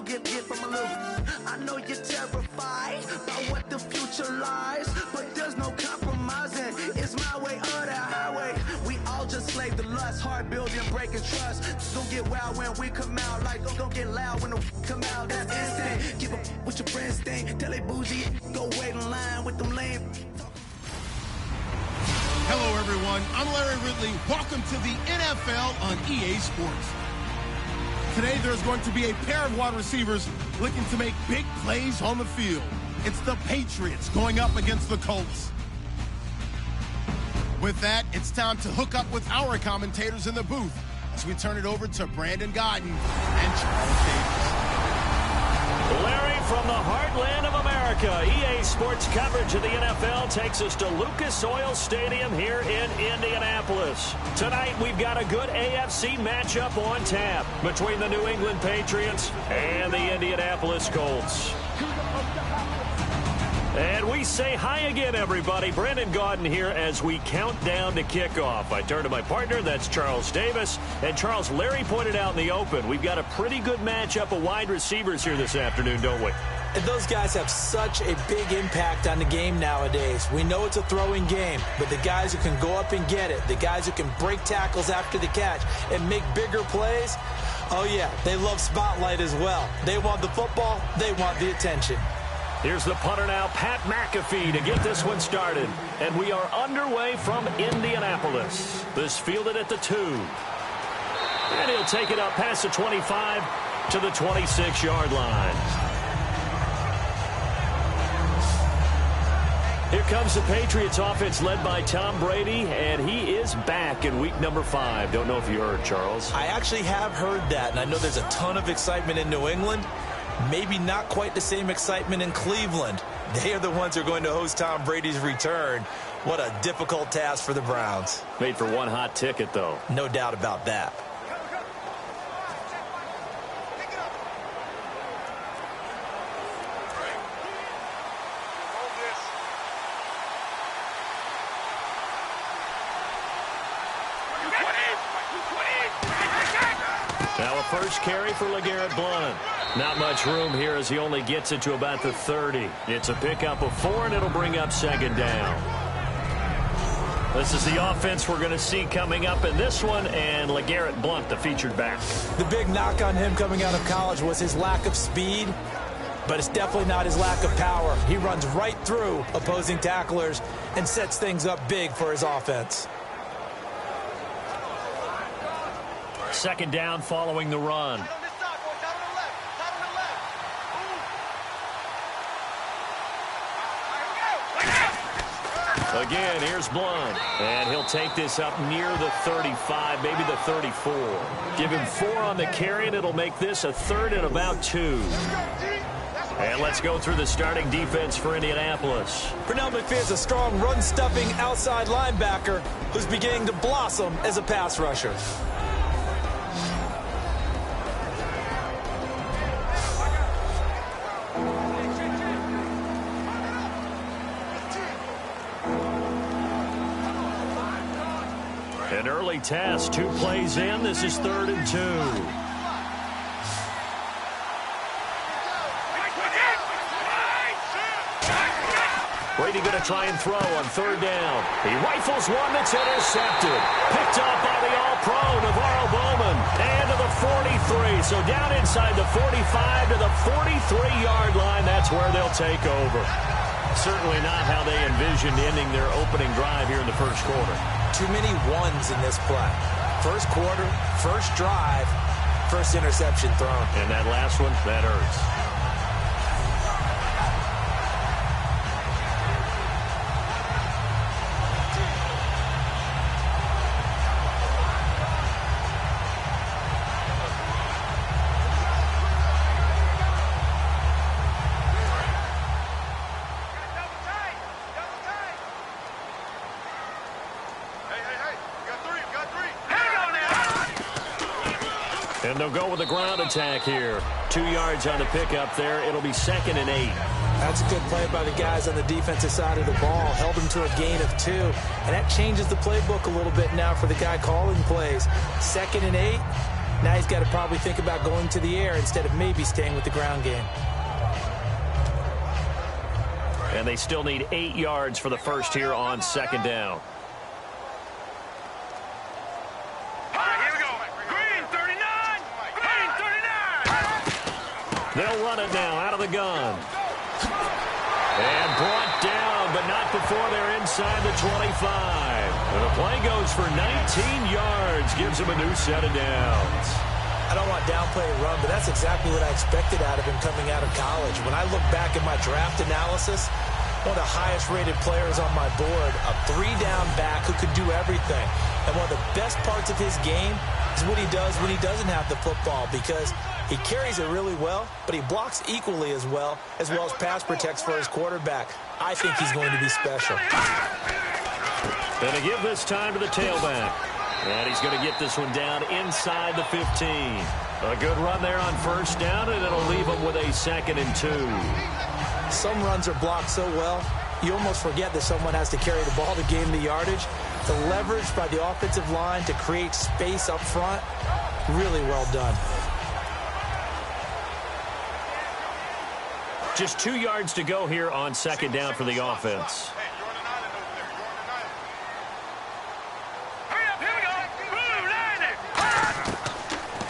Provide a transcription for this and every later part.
get from a little. I know you're terrified by what the future lies, but there's no compromising. It's my way or the highway. We all just slave to lust, hard building, breaking trust. Don't get wild when we come out, like don't get loud when the come out. That's instant. Give up what your friends think. Tell they bougie, go wait in line with them lame. Hello, everyone. I'm Larry Ridley. Welcome to the NFL on EA Sports. Today, there's going to be a pair of wide receivers looking to make big plays on the field. It's the Patriots going up against the Colts. With that, it's time to hook up with our commentators in the booth as we turn it over to Brandon Godden and Charles Davis. Larry, from the heartland of America, EA Sports coverage of the NFL takes us to Lucas Oil Stadium here in Indianapolis. Tonight, we've got a good AFC matchup on tap between the New England Patriots and the Indianapolis Colts. And we say hi again, everybody. Brandon Gaudin here as we count down to kickoff. I turn to my partner, that's Charles Davis. And Charles, Larry pointed out in the open, we've got a pretty good matchup of wide receivers here this afternoon, don't we? And those guys have such a big impact on the game nowadays. We know it's a throwing game, but the guys who can go up and get it, the guys who can break tackles after the catch and make bigger plays, oh yeah, they love spotlight as well. They want the football, they want the attention. Here's the punter now, Pat McAfee, to get this one started. And we are underway from Indianapolis. This fielded at the 2. And he'll take it up past the 25 to the 26-yard line. Here comes the Patriots offense led by Tom Brady, and he is back in week number 5. Don't know if you heard, Charles. I actually have heard that, and I know there's a ton of excitement in New England. Maybe not quite the same excitement in Cleveland. They are the ones who are going to host Tom Brady's return. What a difficult task for the Browns. Made for one hot ticket, though. No doubt about that. Now a first carry for LeGarrette Blount. Not much room here as he only gets it to about the 30. It's a pickup of 4, and it'll bring up second down. This is the offense we're going to see coming up in this one, and LeGarrette Blount, the featured back. The big knock on him coming out of college was his lack of speed, but it's definitely not his lack of power. He runs right through opposing tacklers and sets things up big for his offense. Second down following the run. Again, here's Blount. And he'll take this up near the 35, maybe the 34. Give him 4 on the carry, and it'll make this a 3rd and about 2. And let's go through the starting defense for Indianapolis. Pernell McPhee's a strong run-stuffing outside linebacker who's beginning to blossom as a pass rusher. An early test, 2 plays in. This is 3rd and 2. Brady going to try and throw on 3rd down. He rifles one that's intercepted. Picked up by the all-pro Navarro Bowman. And to the 43. So down inside the 45 to the 43-yard line. That's where they'll take over. Certainly not how they envisioned ending their opening drive here in the first quarter. Too many ones in this play. First quarter, first drive, first interception thrown. And that last one, that hurts. And they'll go with a ground attack here. 2 yards on the pickup there. It'll be 2nd and 8. That's a good play by the guys on the defensive side of the ball. Held them to a gain of 2. And that changes the playbook a little bit now for the guy calling plays. 2nd and 8. Now he's got to probably think about going to the air instead of maybe staying with the ground game. And they still need 8 yards for the first here on second down. Here we go. Green 39. Green 39. They'll run it now out of the gun. And brought down, but not before they're inside the 25. And the play goes for 19 yards. Gives him a new set of downs. I don't want downplay a run, but that's exactly what I expected out of him coming out of college. When I look back at my draft analysis, one of the highest-rated players on my board, a 3-down back who could do everything. And one of the best parts of his game is what he does when he doesn't have the football, because he carries it really well, but he blocks equally as well as pass protects for his quarterback. I think he's going to be special. Going to give this time to the tailback. And he's going to get this one down inside the 15. A good run there on first down, and it'll leave him with a 2nd and 2. Some runs are blocked so well, you almost forget that someone has to carry the ball to gain the yardage. The leverage by the offensive line to create space up front, really well done. Just 2 yards to go here on second down for the offense.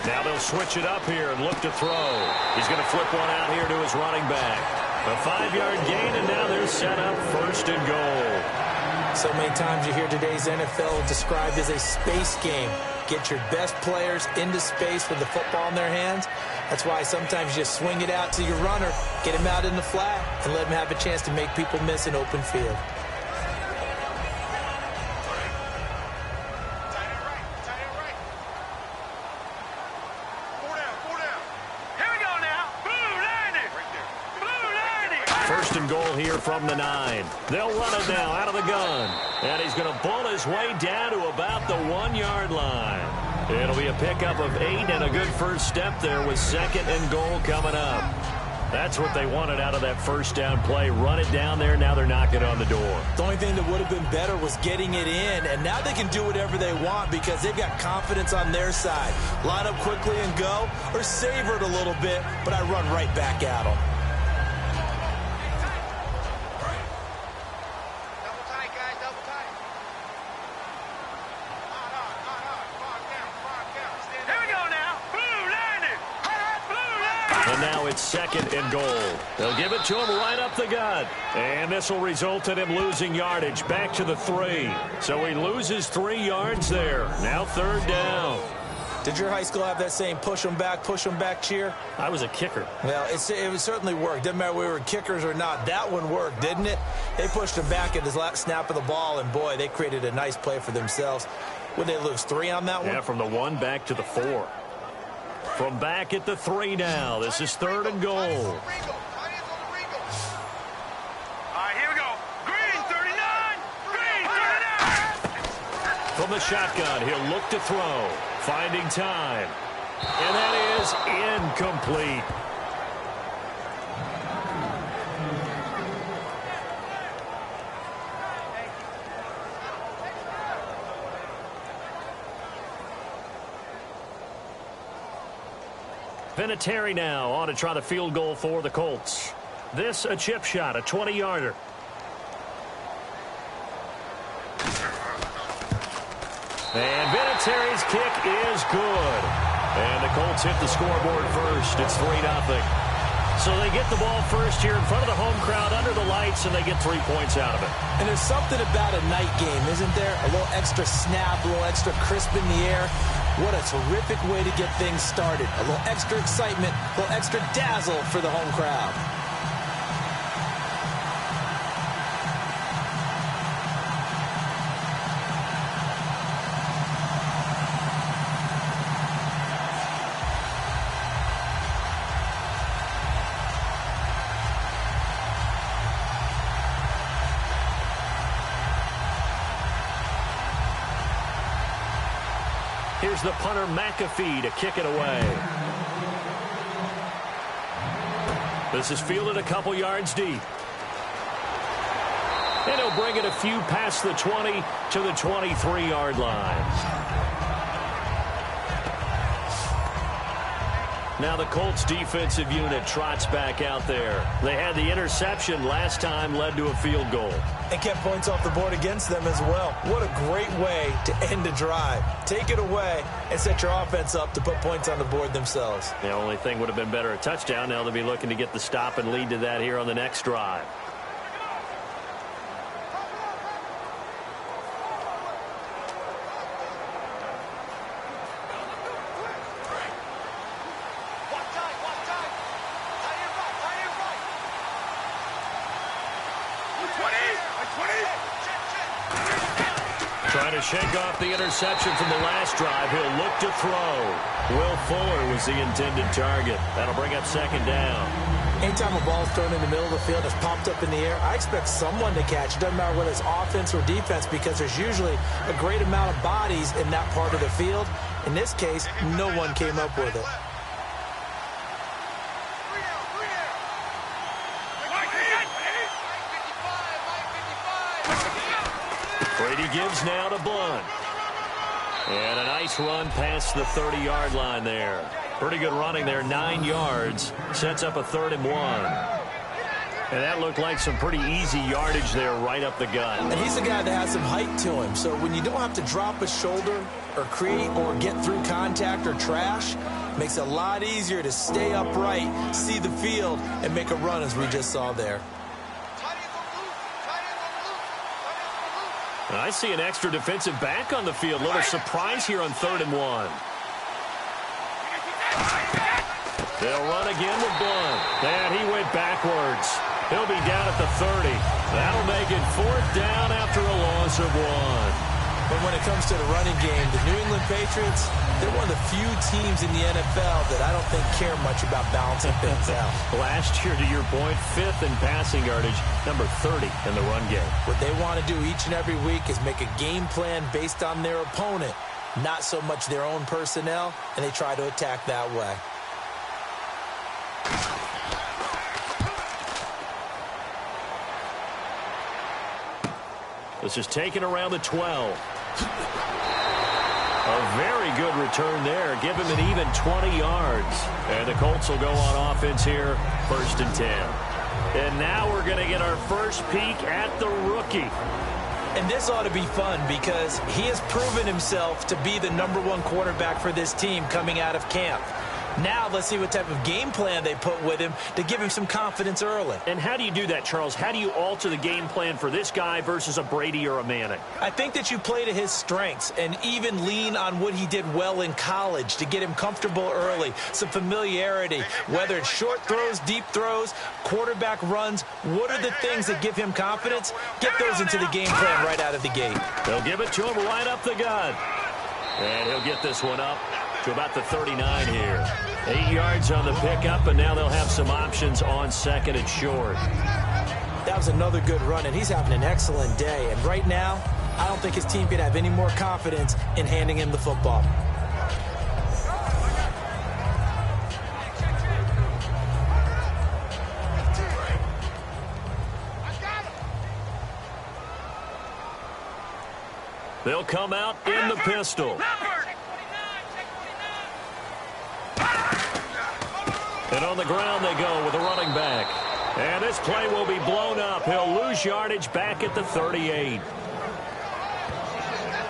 Now they'll switch it up here and look to throw. He's going to flip one out here to his running back. A 5-yard gain, and now they're set up 1st and goal. So many times you hear today's NFL described as a space game. Get your best players into space with the football in their hands. That's why sometimes you just swing it out to your runner, get him out in the flat, and let him have a chance to make people miss an open field. Goal here from the 9. They'll run it now out of the gun. And he's going to bull his way down to about the 1-yard line. It'll be a pickup of 8 and a good first step there with 2nd and goal coming up. That's what they wanted out of that first down play. Run it down there. Now they're knocking on the door. The only thing that would have been better was getting it in. And now they can do whatever they want because they've got confidence on their side. Line up quickly and go, or savor it a little bit, but I run right back at them. And now it's 2nd and goal. They'll give it to him right up the gut. And this will result in him losing yardage back to the 3. So he loses 3 yards there. Now 3rd down. Did your high school have that same push them back cheer? I was a kicker. Well, it certainly worked. Didn't matter if we were kickers or not. That one worked, didn't it? They pushed him back at his last snap of the ball, and boy, they created a nice play for themselves. Would they lose 3 on that one? Yeah, from the 1 back to the 4. From back at the 3 now. This is 3rd and goal. All right, here we go. Green 39. Green 39. From the shotgun, he'll look to throw. Finding time. And that is incomplete. Vinatieri now on to try the field goal for the Colts. This a chip shot, a 20-yarder. And Vinatieri's kick is good. And the Colts hit the scoreboard first. It's 3-0. So they get the ball first here in front of the home crowd under the lights, and they get 3 points out of it. And there's something about a night game, isn't there? A little extra snap, a little extra crisp in the air. What a terrific way to get things started. A little extra excitement, a little extra dazzle for the home crowd. Here's the punter, McAfee, to kick it away. This is fielded a couple yards deep. And he'll bring it a few past the 20 to the 23-yard line. Now the Colts defensive unit trots back out there. They had the interception last time, led to a field goal. And kept points off the board against them as well. What a great way to end a drive. Take it away and set your offense up to put points on the board themselves. The only thing would have been better a touchdown. Now they'll be looking to get the stop and lead to that here on the next drive. Trying to shake off the interception from the last drive. He'll look to throw. Will Fuller was the intended target. That'll bring up second down. Anytime a ball's thrown in the middle of the field, it's popped up in the air, I expect someone to catch. It doesn't matter whether it's offense or defense, because there's usually a great amount of bodies in that part of the field. In this case, no one came up with it. Brady gives now to Blunt. And a nice run past the 30-yard line there. Pretty good running there, 9 yards. Sets up a 3rd and 1. And that looked like some pretty easy yardage there right up the gut. And he's a guy that has some height to him. So when you don't have to drop a shoulder or create or get through contact or trash, makes it a lot easier to stay upright, see the field, and make a run as we just saw there. I see an extra defensive back on the field. A little surprise here on 3rd and 1. They'll run again with Blunt. And he went backwards. He'll be down at the 30. That'll make it 4th down after a loss of 1. But when it comes to the running game, the New England Patriots, they're one of the few teams in the NFL that I don't think care much about balancing things out. Last year, to your point, 5th in passing yardage, number 30 in the run game. What they want to do each and every week is make a game plan based on their opponent, not so much their own personnel, and they try to attack that way. This is taken around the 12. A very good return there. Give him an even 20 yards. And the Colts will go on offense here, 1st and 10. And now we're going to get our first peek at the rookie. And this ought to be fun because he has proven himself to be the #1 quarterback for this team coming out of camp. Now let's see what type of game plan they put with him to give him some confidence early. And how do you do that, Charles? How do you alter the game plan for this guy versus a Brady or a Manning? I think that you play to his strengths and even lean on what he did well in college to get him comfortable early, some familiarity, whether it's short throws, deep throws, quarterback runs. What are the things that give him confidence? Get those into the game plan right out of the gate. They'll give it to him right up the gut. And he'll get this one up to about the 39 here. 8 yards on the pickup, and now they'll have some options on 2nd and short. That was another good run, and he's having an excellent day. And right now, I don't think his team could have any more confidence in handing him the football. They'll come out in the pistol. And on the ground they go with a running back. And this play will be blown up. He'll lose yardage back at the 38.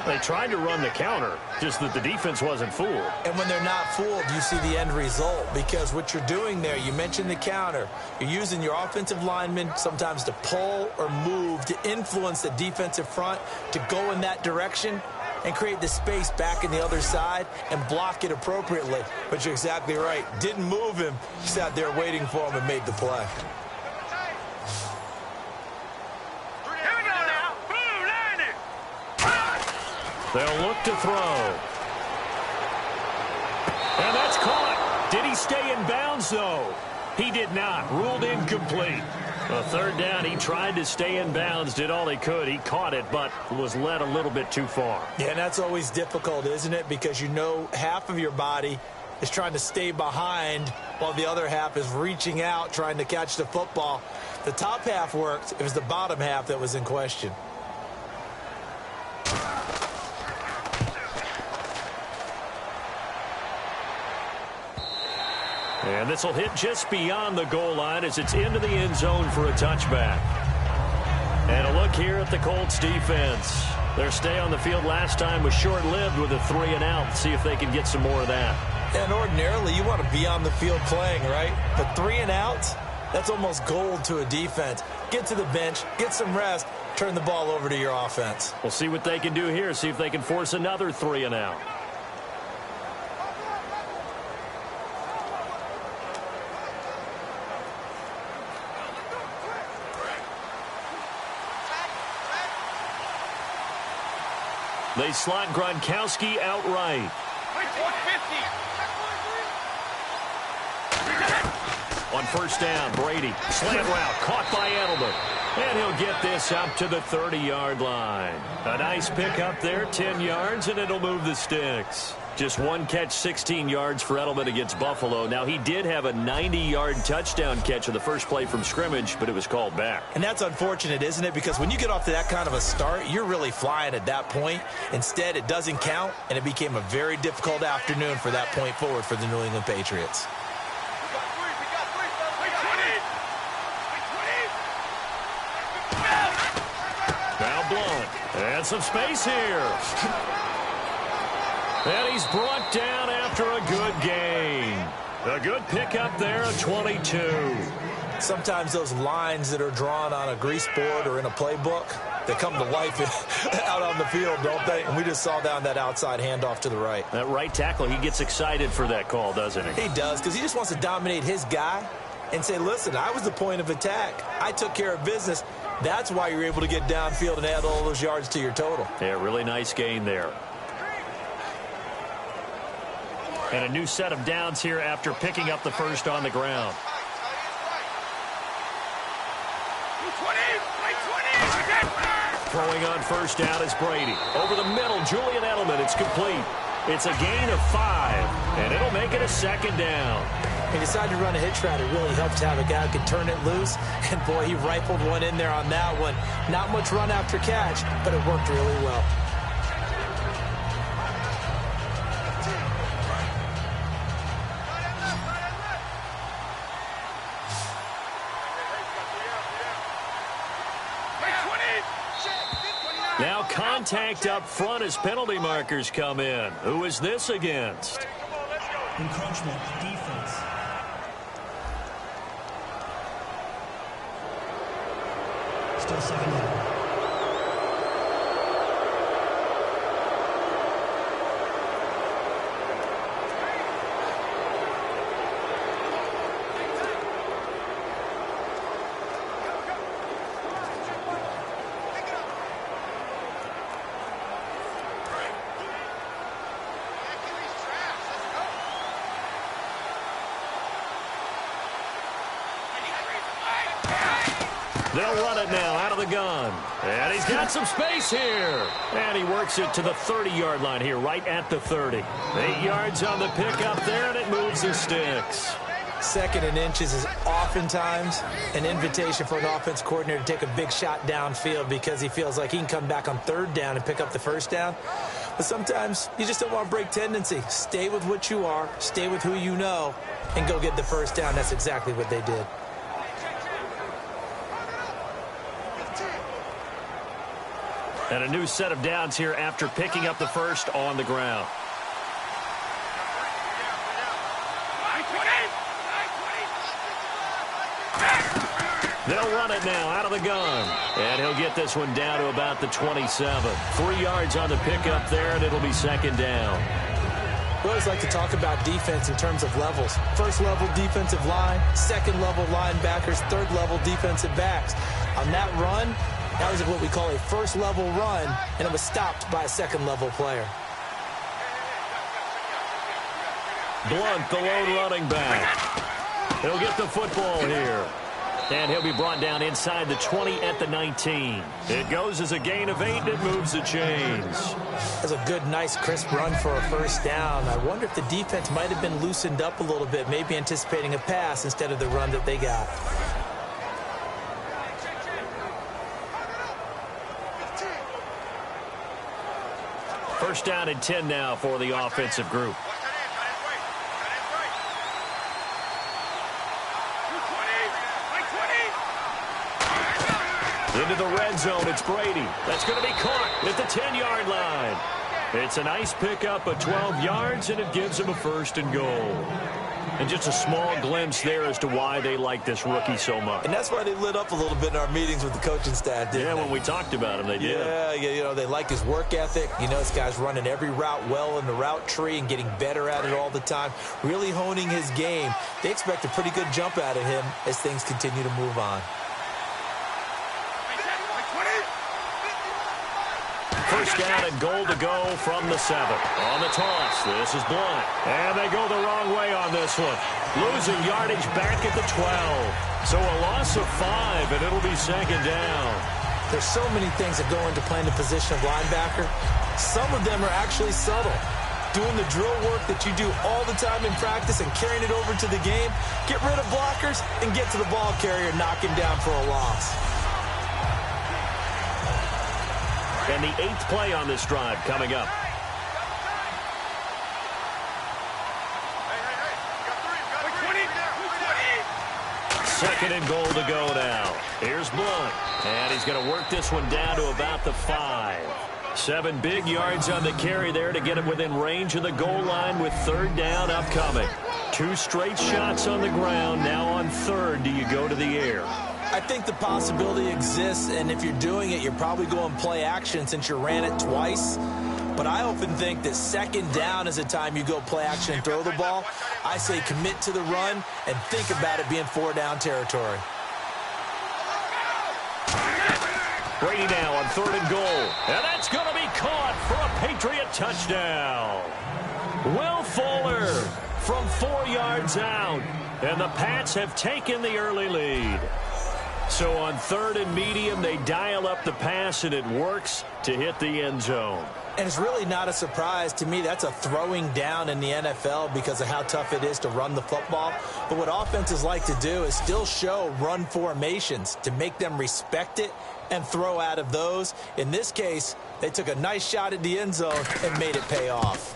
They tried to run the counter, just that the defense wasn't fooled. And when they're not fooled, you see the end result. Because what you're doing there, you mentioned the counter. You're using your offensive linemen sometimes to pull or move, to influence the defensive front, to go in that direction and create the space back in the other side and block it appropriately. But you're exactly right. Didn't move him. He sat there waiting for him and made the play. They'll look to throw. And that's caught. Did he stay in bounds, though? He did not. Ruled incomplete. A 3rd down, he tried to stay in bounds, did all he could. He caught it, but was led a little bit too far. Yeah, and that's always difficult, isn't it? Because you know half of your body is trying to stay behind while the other half is reaching out, trying to catch the football. The top half worked. It was the bottom half that was in question. And this will hit just beyond the goal line as it's into the end zone for a touchback. And a look here at the Colts defense. Their stay on the field last time was short-lived with a 3-and-out. See if they can get some more of that. And ordinarily, you want to be on the field playing, right? But 3-and-outs, that's almost gold to a defense. Get to the bench, get some rest, turn the ball over to your offense. We'll see what they can do here. See if they can force another 3-and-out. They slot Gronkowski outright. On first down, Brady. Slant route, caught by Edelman. And he'll get this up to the 30-yard line. A nice pick up there, 10 yards, and it'll move the sticks. Just one catch, 16 yards for Edelman against Buffalo. Now, he did have a 90-yard touchdown catch on the first play from scrimmage, but it was called back. And that's unfortunate, isn't it? Because when you get off to that kind of a start, you're really flying at that point. Instead, it doesn't count, and it became a very difficult afternoon for that point forward for the New England Patriots. Now Blunt. And some space here. And he's brought down after a good gain. A good pickup there at 22. Sometimes those lines that are drawn on a grease board or in a playbook, they come to life out on the field, don't they? And we just saw down that outside handoff to the right. That right tackle, he gets excited for that call, doesn't he? He does, because he just wants to dominate his guy and say, listen, I was the point of attack. I took care of business. That's why you're able to get downfield and add all those yards to your total. Yeah, really nice gain there. And a new set of downs here after picking up the first on the ground. Throwing on first down is Brady. Over the middle, Julian Edelman. It's complete. It's a gain of 5, and it'll make it a second down. He decided to run a hitch route. It really helped to have a guy who could turn it loose. And, boy, he rifled one in there on that one. Not much run after catch, but it worked really well. Now contact up front as penalty markers come in. Who is this against? Encroachment, defense. Still second down. They'll run it now out of the gun. And he's got some space here. And he works it to the 30-yard line here, right at the 30. 8 yards on the pickup there, and it moves the sticks. Second and inches is oftentimes an invitation for an offense coordinator to take a big shot downfield because he feels like he can come back on third down and pick up the first down. But sometimes you just don't want to break tendency. Stay with what you are, stay with who you know, and go get the first down. That's exactly what they did. And a new set of downs here after picking up the first on the ground. They'll run it now out of the gun. And he'll get this one down to about the 27. 3 yards on the pickup there, and it'll be second down. We always like to talk about defense in terms of levels. First level defensive line, second level linebackers, third level defensive backs. On that run, that was what we call a first level run, and it was stopped by a second level player. Blunt, the lone running back. He'll get the football here. And he'll be brought down inside the 20 at the 19. It goes as a gain of 8, and it moves the chains. That's a good, nice, crisp run for a first down. I wonder if the defense might have been loosened up a little bit, maybe anticipating a pass instead of the run that they got. First down and 10 now for the offensive group. Into the red zone, it's Brady. That's going to be caught at the 10-yard line. It's a nice pickup of 12 yards, and it gives him a 1st and goal. And just a small glimpse there as to why they like this rookie so much. And that's why they lit up a little bit in our meetings with the coaching staff, didn't they? When we talked about him, they did. Yeah, you know, they like his work ethic. You know, this guy's running every route well in the route tree and getting better at it all the time, really honing his game. They expect a pretty good jump out of him as things continue to move on. First down and goal to go from the 7. On the toss, this is Blunt. And they go the wrong way on this one. Losing yardage back at the 12. So a loss of 5, and it'll be 2nd down. There's so many things that go into playing the position of linebacker. Some of them are actually subtle. Doing the drill work that you do all the time in practice and carrying it over to the game. Get rid of blockers and get to the ball carrier, knock him down for a loss. And the 8th play on this drive coming up. Second and goal to go now. Here's Blunt. And he's going to work this one down to about the 5. 7 big yards on the carry there to get him within range of the goal line with 3rd down upcoming. 2 straight shots on the ground. Now on 3rd, do you go to the air? I think the possibility exists, and if you're doing it, you're probably going play action since you ran it twice. But I often think that 2nd down is a time you go play action and throw the ball. I say commit to the run and think about it being 4-down territory. Brady now on 3rd and goal. And that's going to be caught for a Patriot touchdown. Will Fuller from 4 yards out. And the Pats have taken the early lead. So on 3rd and medium, they dial up the pass, and it works to hit the end zone. And it's really not a surprise to me. That's a throwing down in the NFL because of how tough it is to run the football. But what offenses like to do is still show run formations to make them respect it and throw out of those. In this case, they took a nice shot at the end zone and made it pay off.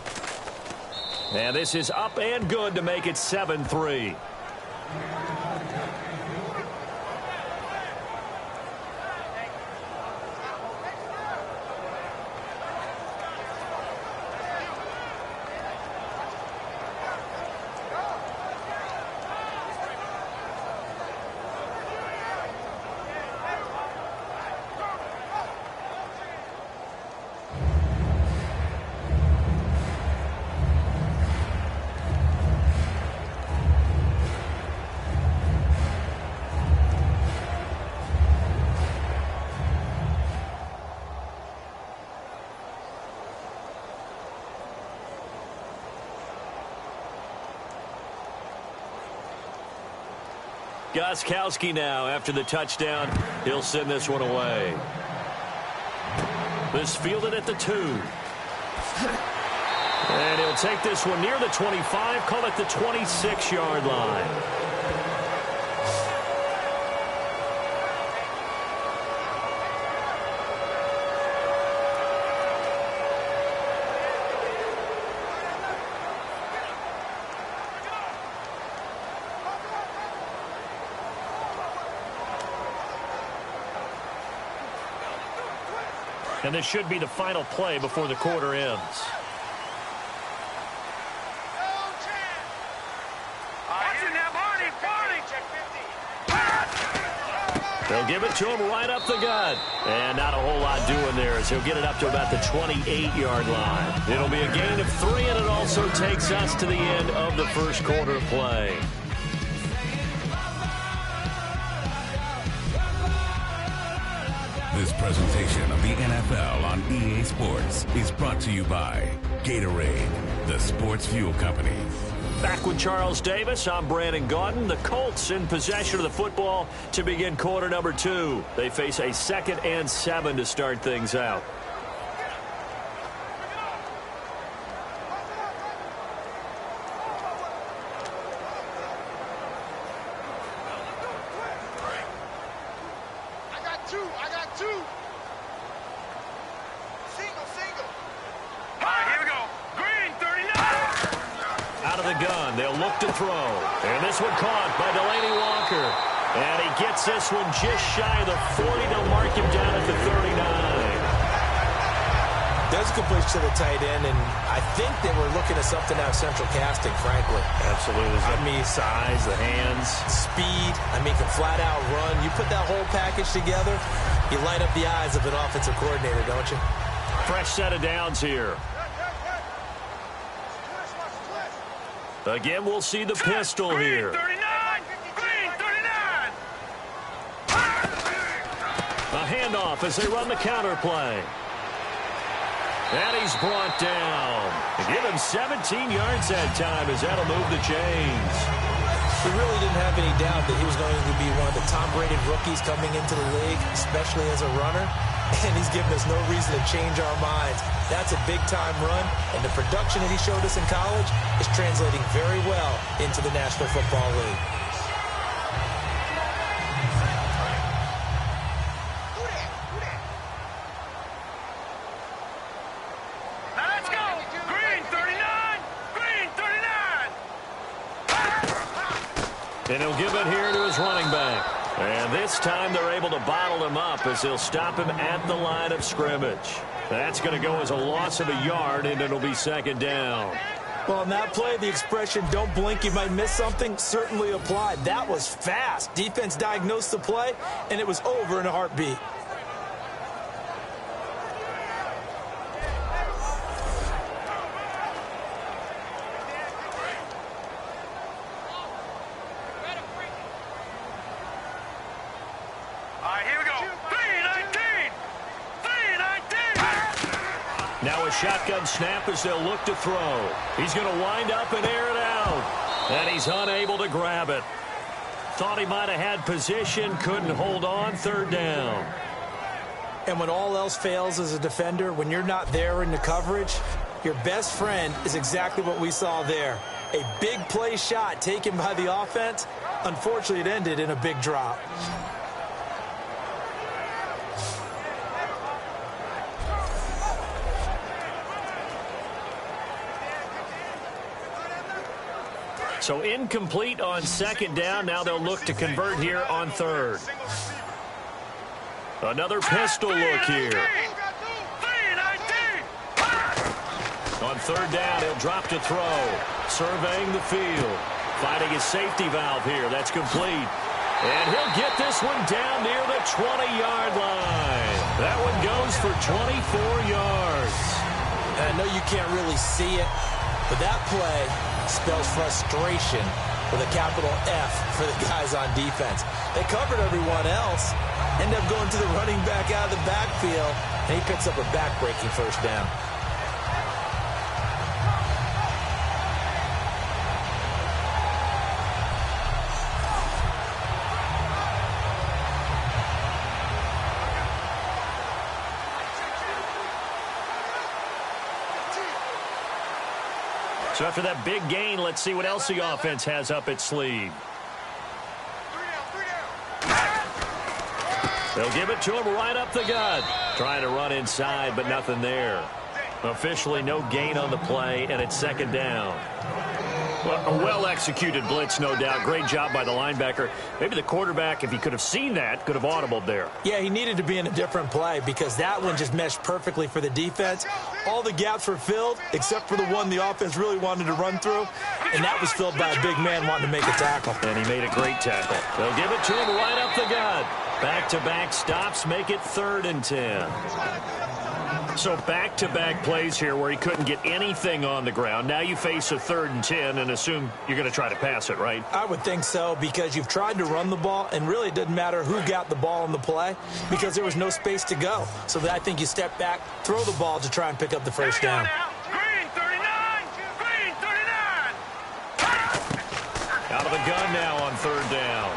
And this is up and good to make it 7-3. Gostkowski now after the touchdown. He'll send this one away. This fielded at the 2. And he'll take this one near the 25, call it the 26-yard line. And this should be the final play before the quarter ends. They'll give it to him right up the gut. And not a whole lot doing there as he'll get it up to about the 28-yard line. It'll be a gain of 3, and it also takes us to the end of the first quarter of play. This presentation of the NFL on EA Sports is brought to you by Gatorade, the sports fuel company. Back with Charles Davis, I'm Brandon Gaudin. The Colts in possession of the football to begin quarter number 2. They face a 2nd and 7 to start things out. To throw. And this one caught by Delaney Walker. And he gets this one just shy of the 40. They'll mark him down at the 39. There's a completion to the tight end, and I think they were looking at something out of central casting, frankly. Absolutely. I mean, size, the hands. Speed. I mean, can flat out run. You put that whole package together, you light up the eyes of an offensive coordinator, don't you? Fresh set of downs here. Again, we'll see the pistol here. 39! Green 39! A handoff as they run the counter play. And he's brought down. Give him 17 yards that time as that'll move the chains. We really didn't have any doubt that he was going to be one of the top-rated rookies coming into the league, especially as a runner. And he's given us no reason to change our minds. That's a big-time run, and the production that he showed us in college is translating very well into the National Football League. Let's go! Green 39! Green 39! And he'll give it here to his running back. And this time they're able to bottle him up as they'll stop him at the line of scrimmage. That's going to go as a loss of a yard, and it'll be second down. Well, on that play, the expression, don't blink, you might miss something, certainly applied. That was fast. Defense diagnosed the play, and it was over in a heartbeat. Now a shotgun snap as they'll look to throw. He's going to wind up and air it out. And he's unable to grab it. Thought he might have had position, couldn't hold on, third down. And when all else fails as a defender, when you're not there in the coverage, your best friend is exactly what we saw there. A big play shot taken by the offense. Unfortunately, it ended in a big drop. So incomplete on second down. Now they'll look to convert here on third. Another pistol look here. On third down, he'll drop to throw. Surveying the field. Finding his safety valve here. That's complete. And he'll get this one down near the 20-yard line. That one goes for 24 yards. And I know you can't really see it, but that play spells frustration with a capital F for the guys on defense. They covered everyone else, end up going to the running back out of the backfield, and he picks up a back-breaking first down. So after that big gain, let's see what else the offense has up its sleeve. They'll give it to him right up the gut. Trying to run inside, but nothing there. Officially no gain on the play, and it's second down. Well, a well-executed blitz, no doubt. Great job by the linebacker. Maybe the quarterback, if he could have seen that, could have audibled there. Yeah, he needed to be in a different play because that one just meshed perfectly for the defense. All the gaps were filled except for the one the offense really wanted to run through, and that was filled by a big man wanting to make a tackle. And he made a great tackle. They'll give it to him right up the gut. Back-to-back stops make it 3rd and 10. So back-to-back plays here where he couldn't get anything on the ground. Now you face a 3rd and 10 and assume you're going to try to pass it, right? I would think so because you've tried to run the ball, and really it doesn't matter who got the ball on the play because there was no space to go. So I think you step back, throw the ball to try and pick up the first down. Green 39! Green 39! Out of the gun now on 3rd down.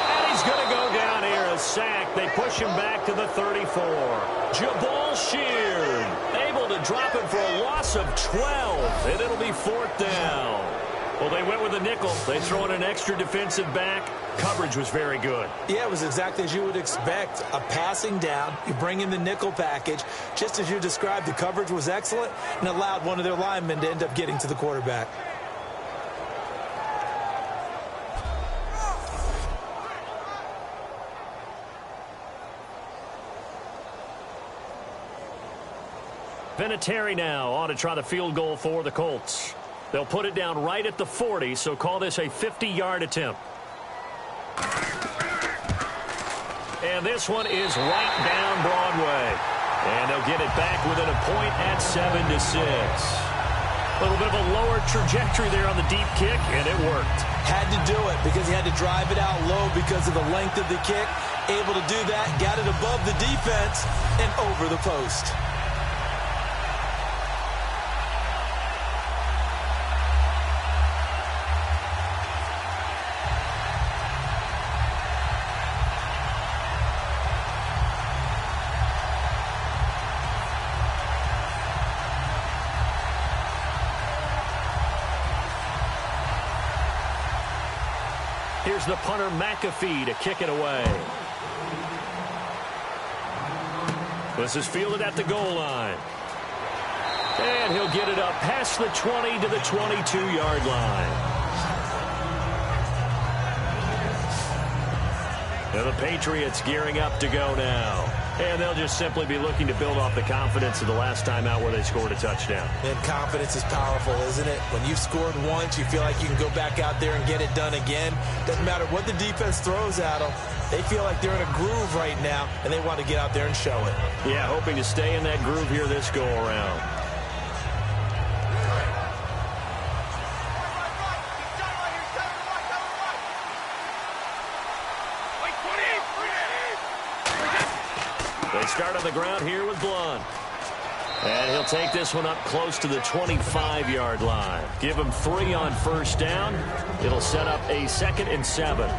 And he's going to go down here, a sack. They push him back to the 34. Jabal Sheard able to drop him for a loss of 12, and it'll be 4th down. Well, they went with a nickel. They throw in an extra defensive back. Coverage was very good. Yeah, it was exactly as you would expect. A passing down. You bring in the nickel package. Just as you described, the coverage was excellent and allowed one of their linemen to end up getting to the quarterback. Vinatieri now on to try the field goal for the Colts. They'll put it down right at the 40, so call this a 50-yard attempt. And this one is right down Broadway. And they'll get it back within a point at 7-6. A little bit of a lower trajectory there on the deep kick, and it worked. Had to do it because he had to drive it out low because of the length of the kick. Able to do that, got it above the defense and over the post. Here's the punter McAfee to kick it away. This is fielded at the goal line. And he'll get it up past the 20 to the 22-yard line. And the Patriots gearing up to go now. And they'll just simply be looking to build off the confidence of the last time out where they scored a touchdown. And confidence is powerful, isn't it? When you've scored once, you feel like you can go back out there and get it done again. Doesn't matter what the defense throws at them. They feel like they're in a groove right now, and they want to get out there and show it. Yeah, hoping to stay in that groove here this go-around. They start on the ground here with Blunt. And he'll take this one up close to the 25-yard line. Give him 3 on first down. It'll set up a 2nd and 7.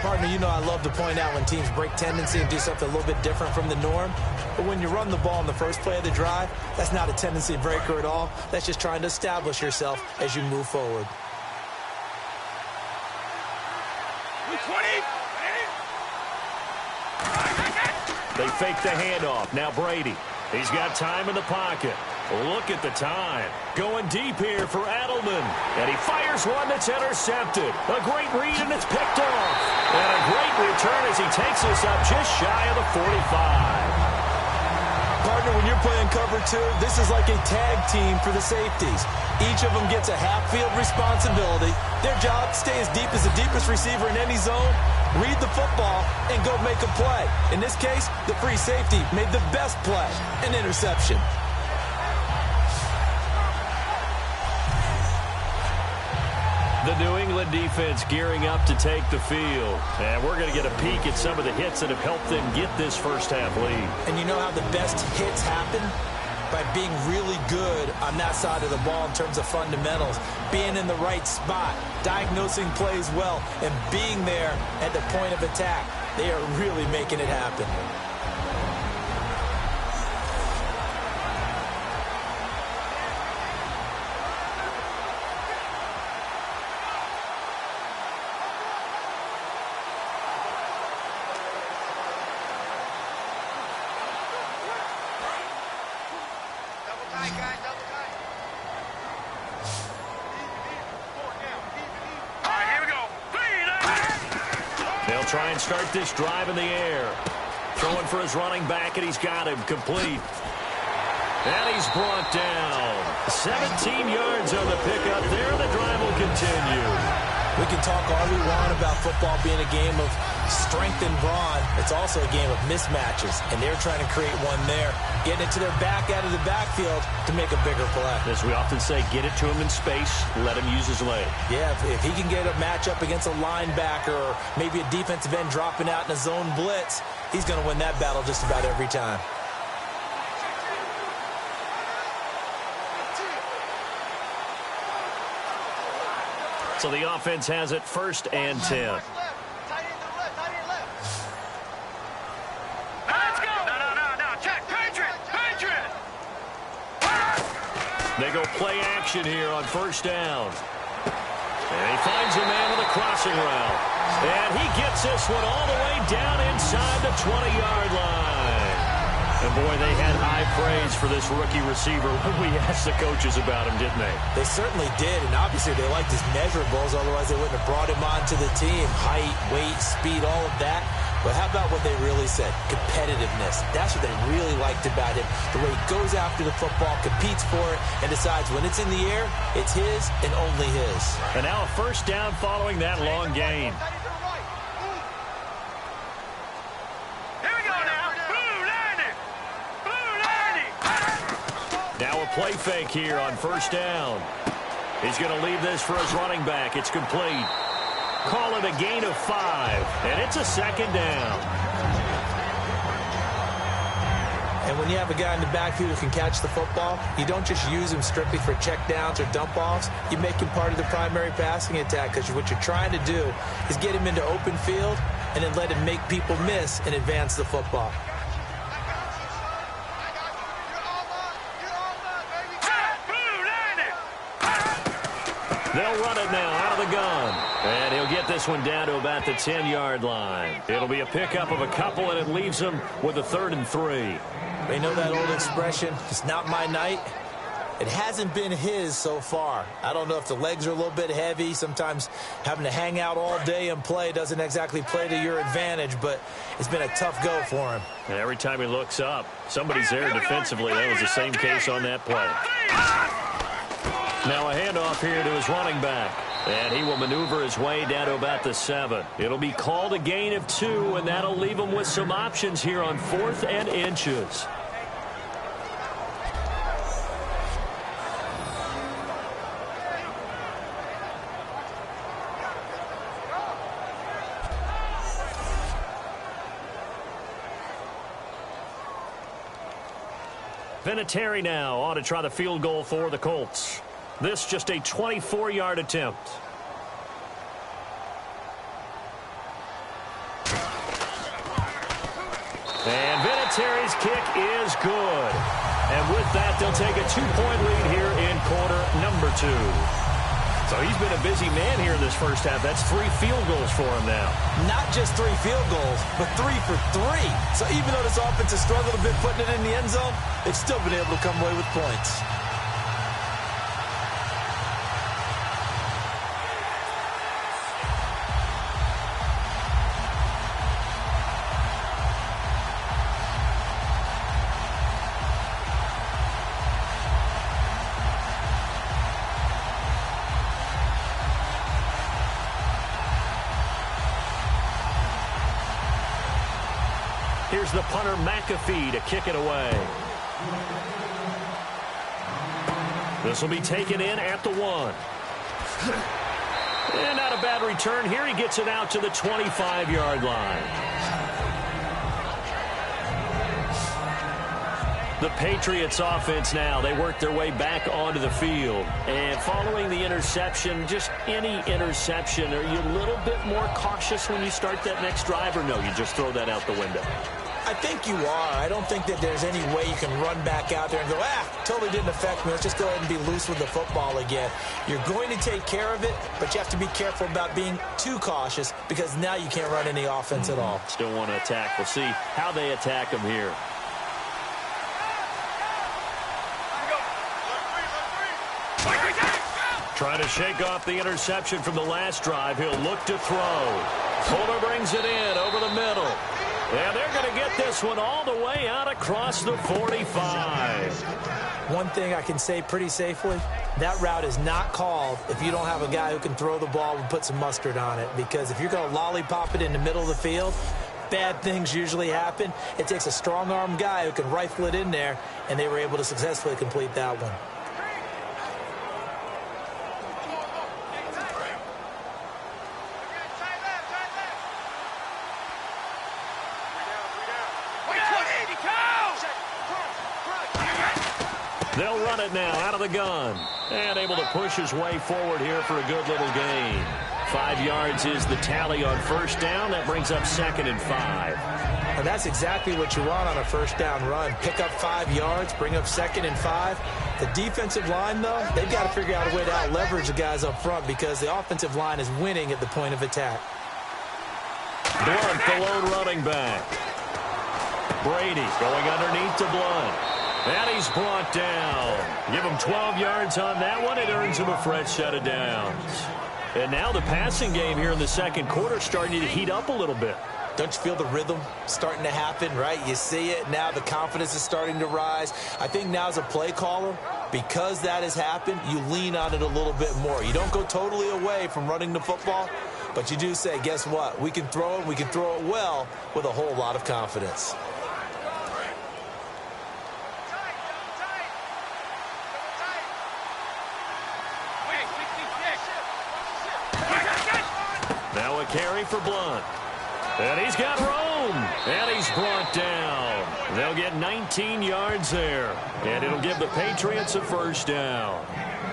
Partner, you know I love to point out when teams break tendency and do something a little bit different from the norm. But when you run the ball in the first play of the drive, that's not a tendency breaker at all. That's just trying to establish yourself as you move forward. They fake the handoff. Now Brady. He's got time in the pocket. Look at the time. Going deep here for Edelman. And he fires one that's intercepted. A great read, and it's picked off. And a great return as he takes this up just shy of the 45. Partner, when you're playing cover 2, this is like a tag team for the safeties. Each of them gets a half-field responsibility. Their job, stay as deep as the deepest receiver in any zone, read the football, and go make a play. In this case, the free safety made the best play, an interception. The New England defense gearing up to take the field. And we're going to get a peek at some of the hits that have helped them get this first-half lead. And you know how the best hits happen? By being really good on that side of the ball in terms of fundamentals, being in the right spot, diagnosing plays well, and being there at the point of attack. They are really making it happen. Try and start this drive in the air. Throwing for his running back, and he's got him complete. And he's brought down. 17 yards on the pickup there. The drive will continue. We can talk all we want about football being a game of strength and brawn. It's also a game of mismatches, and they're trying to create one there. Getting it to their back out of the backfield to make a bigger play. As we often say, get it to him in space, let him use his leg. Yeah, if he can get a matchup against a linebacker or maybe a defensive end dropping out in a zone blitz, he's going to win that battle just about every time. So the offense has it 1st and 10. They go play action here on 1st down. And he finds a man with a crossing route. And he gets this one all the way down inside the 20-yard line. And boy, they had high praise for this rookie receiver when we asked the coaches about him, didn't they? They certainly did, and obviously they liked his measurables, otherwise they wouldn't have brought him onto the team. Height, weight, speed, all of that. But how about what they really said? Competitiveness. That's what they really liked about him. The way he goes after the football, competes for it, and decides when it's in the air, it's his and only his. And now a first down following that long gain. Here we go now. Blue 90. Blue 90. Now a play fake here on first down. He's going to leave this for his running back. It's complete. Call it a gain of 5, and it's a second down. And when you have a guy in the backfield who can catch the football, you don't just use him strictly for checkdowns or dump-offs. You make him part of the primary passing attack, because what you're trying to do is get him into open field and then let him make people miss and advance the football. They'll run it now out of the gun. And he'll get this one down to about the 10-yard line. It'll be a pickup of a couple, and it leaves him with a 3rd and 3. They know that old expression, it's not my night. It hasn't been his so far. I don't know if the legs are a little bit heavy. Sometimes having to hang out all day and play doesn't exactly play to your advantage, but it's been a tough go for him. And every time he looks up, somebody's there defensively. That was the same case on that play. Now a handoff here to his running back. And he will maneuver his way down to about the 7. It'll be called a gain of 2, and that'll leave him with some options here on 4th and inches. Vinatieri now on to try the field goal for the Colts. This just a 24-yard attempt. And Vinatieri's kick is good. And with that, they'll take a 2-point lead here in quarter number 2. So he's been a busy man here in this first half. That's 3 field goals for him now. Not just 3 field goals, but 3 for 3. So even though this offense has struggled a bit putting it in the end zone, they've still been able to come away with points. Here's the punter, McAfee, to kick it away. This will be taken in at the 1. And not a bad return here. He gets it out to the 25-yard line. The Patriots offense now, they work their way back onto the field. And following the interception, just any interception, are you a little bit more cautious when you start that next drive, or no, you just throw that out the window? I think you are. I don't think that there's any way you can run back out there and go, totally didn't affect me. Let's just go ahead and be loose with the football again. You're going to take care of it, but you have to be careful about being too cautious, because now you can't run any offense at all. Still want to attack. We'll see how they attack him here. Trying to shake off the interception from the last drive. He'll look to throw. Fuller brings it in over the middle. And they're going to get this one all the way out across the 45. One thing I can say pretty safely, that route is not called if you don't have a guy who can throw the ball and put some mustard on it. Because if you're going to lollipop it in the middle of the field, bad things usually happen. It takes a strong-arm guy who can rifle it in there, and they were able to successfully complete that one. They'll run it now out of the gun. And able to push his way forward here for a good little gain. 5 yards is the tally on first down. That brings up 2nd and 5. And that's exactly what you want on a first down run. Pick up 5 yards, bring up 2nd and 5. The defensive line, though, they've got to figure out a way to out-leverage the guys up front, because the offensive line is winning at the point of attack. Blunt, the lone running back. Brady going underneath to Blunt. And he's brought down. Give him 12 yards on that one. It earns him a fresh set of downs. And now the passing game here in the second quarter starting to heat up a little bit. Don't you feel the rhythm starting to happen, right? You see it now. The confidence is starting to rise. I think now as a play caller, because that has happened, you lean on it a little bit more. You don't go totally away from running the football, but you do say, guess what? We can throw it. We can throw it well with a whole lot of confidence. Now a carry for Blunt. And he's got room. And he's brought down. They'll get 19 yards there. And it'll give the Patriots a first down.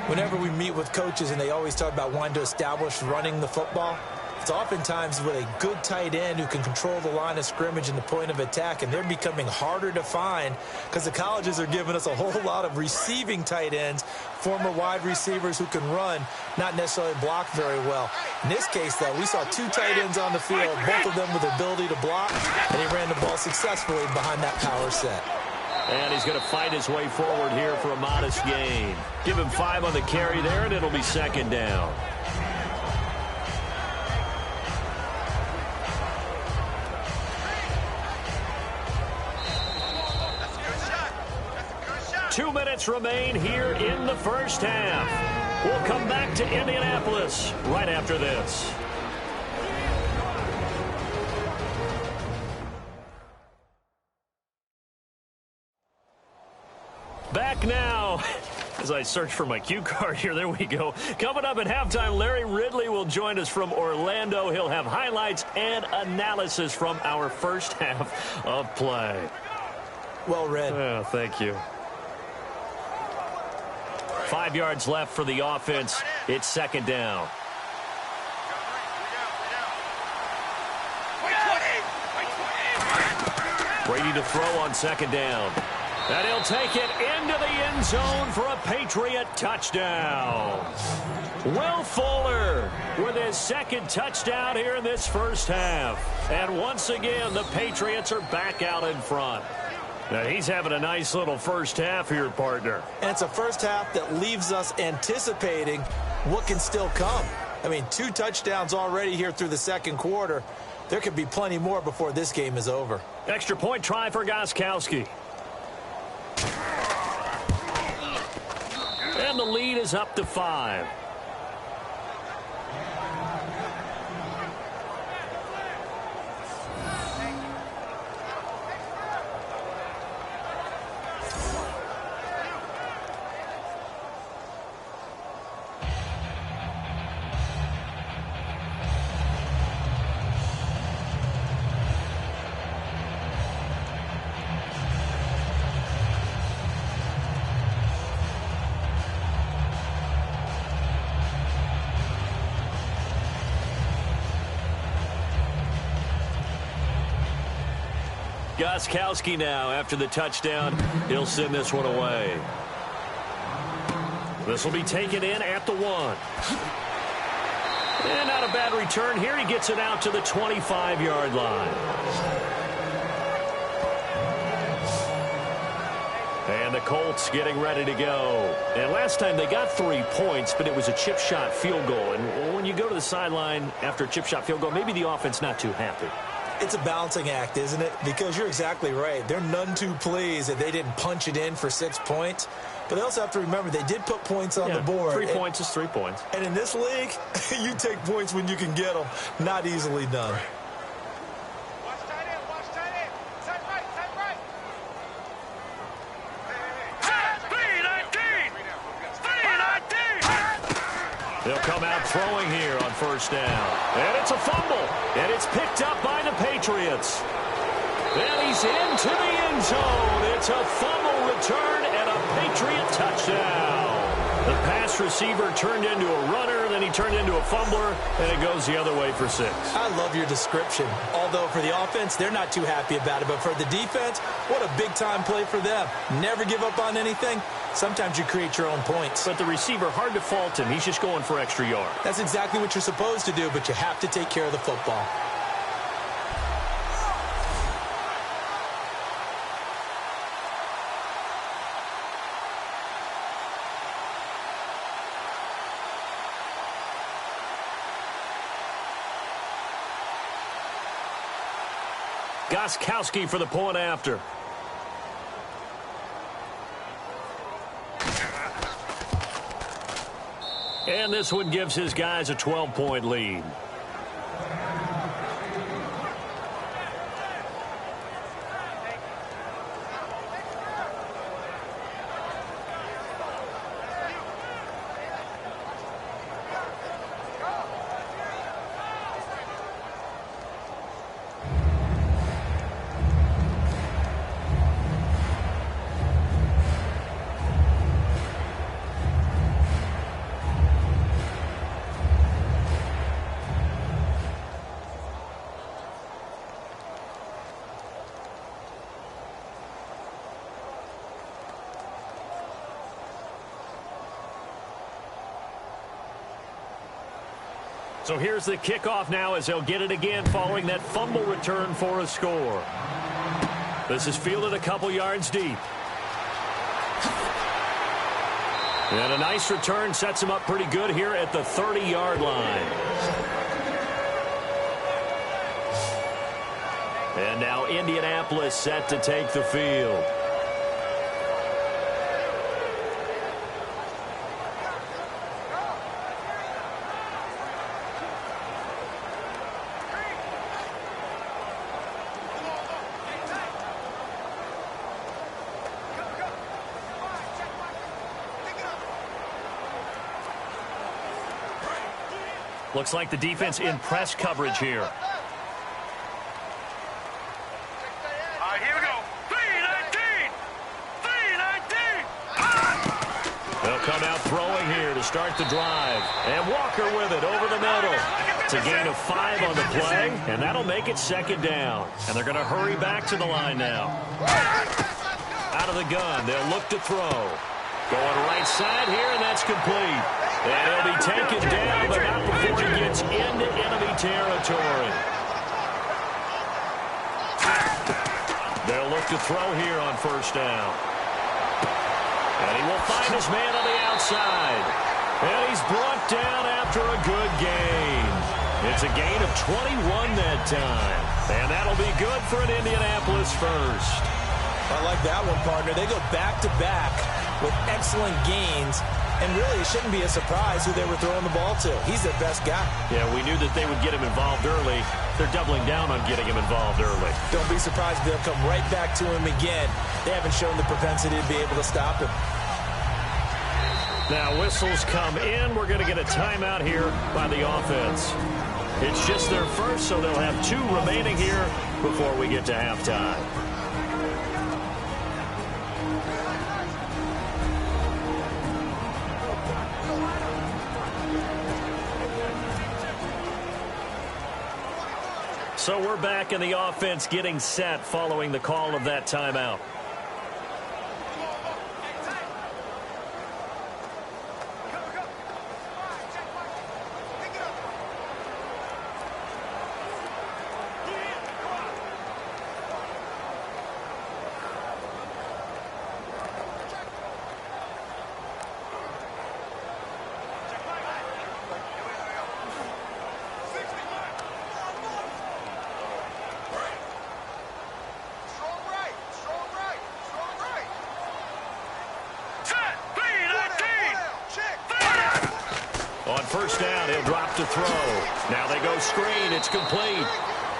Whenever we meet with coaches and they always talk about wanting to establish running the football, it's oftentimes with a good tight end who can control the line of scrimmage and the point of attack, and they're becoming harder to find because the colleges are giving us a whole lot of receiving tight ends, former wide receivers who can run, not necessarily block very well. In this case, though, we saw 2 tight ends on the field, both of them with the ability to block, and he ran the ball successfully behind that power set. And he's going to fight his way forward here for a modest gain. Give him 5 on the carry there, and it'll be second down. Two minutes remain here in the first half. We'll come back to Indianapolis right after this. Back now. As I search for my cue card here, there we go. Coming up at halftime, Larry Ridley will join us from Orlando. He'll have highlights and analysis from our first half of play. Well read. Oh, thank you. 5 yards left for the offense. It's second down. Brady to throw on second down. And he'll take it into the end zone for a Patriot touchdown. Will Fuller with his second touchdown here in this first half. And once again, the Patriots are back out in front. Now, he's having a nice little first half here, partner. And it's a first half that leaves us anticipating what can still come. I mean, 2 touchdowns already here through the second quarter. There could be plenty more before this game is over. Extra point try for Gostkowski. And the lead is up to 5. Gostkowski now, after the touchdown, he'll send this one away. This will be taken in at the 1. And not a bad return here. He gets it out to the 25-yard line. And the Colts getting ready to go. And last time they got 3 points, but it was a chip shot field goal. And when you go to the sideline after a chip shot field goal, maybe the offense not too happy. It's a balancing act, isn't it? Because you're exactly right. They're none too pleased that they didn't punch it in for 6 points. But they also have to remember they did put points on the board. 3 points is 3 points. And in this league, you take points when you can get them. Not easily done. Watch tight end, watch tight end. Tight right, tight right. They'll come out throwing here on first down. And it's a fumble. And it's picked up by the Patriots. And he's into the end zone. It's a fumble return and a Patriot touchdown. The pass receiver turned into a runner, then he turned into a fumbler, and it goes the other way for 6. I love your description. Although for the offense, they're not too happy about it. But for the defense, what a big-time play for them. Never give up on anything. Sometimes you create your own points. But the receiver, hard to fault him. He's just going for extra yard. That's exactly what you're supposed to do, but you have to take care of the football. Gostkowski for the point after. And this one gives his guys a 12-point lead. So here's the kickoff now as they'll get it again following that fumble return for a score. This is fielded a couple yards deep. And a nice return sets him up pretty good here at the 30-yard line. And now Indianapolis set to take the field. Looks like the defense in press coverage here. All right, here we go. 3-19! 3-19! They'll come out throwing here to start the drive. And Walker with it over the middle. It's a gain of 5 on the play, and that'll make it second down. And they're going to hurry back to the line now. Out of the gun, they'll look to throw. Going right side here, and that's complete. And he'll be taken down, but not before he gets into enemy territory. They'll look to throw here on first down. And he will find his man on the outside. And he's brought down after a good gain. It's a gain of 21 that time. And that'll be good for an Indianapolis first. I like that one, partner. They go back-to-back with excellent gains. And really, it shouldn't be a surprise who they were throwing the ball to. He's their best guy. Yeah, we knew that they would get him involved early. They're doubling down on getting him involved early. Don't be surprised if they'll come right back to him again. They haven't shown the propensity to be able to stop him. Now, whistles come in. We're going to get a timeout here by the offense. It's just their first, so they'll have 2 remaining here before we get to halftime. So we're back in the offense getting set following the call of that timeout. First down, he'll drop to throw. Now they go screen, it's complete.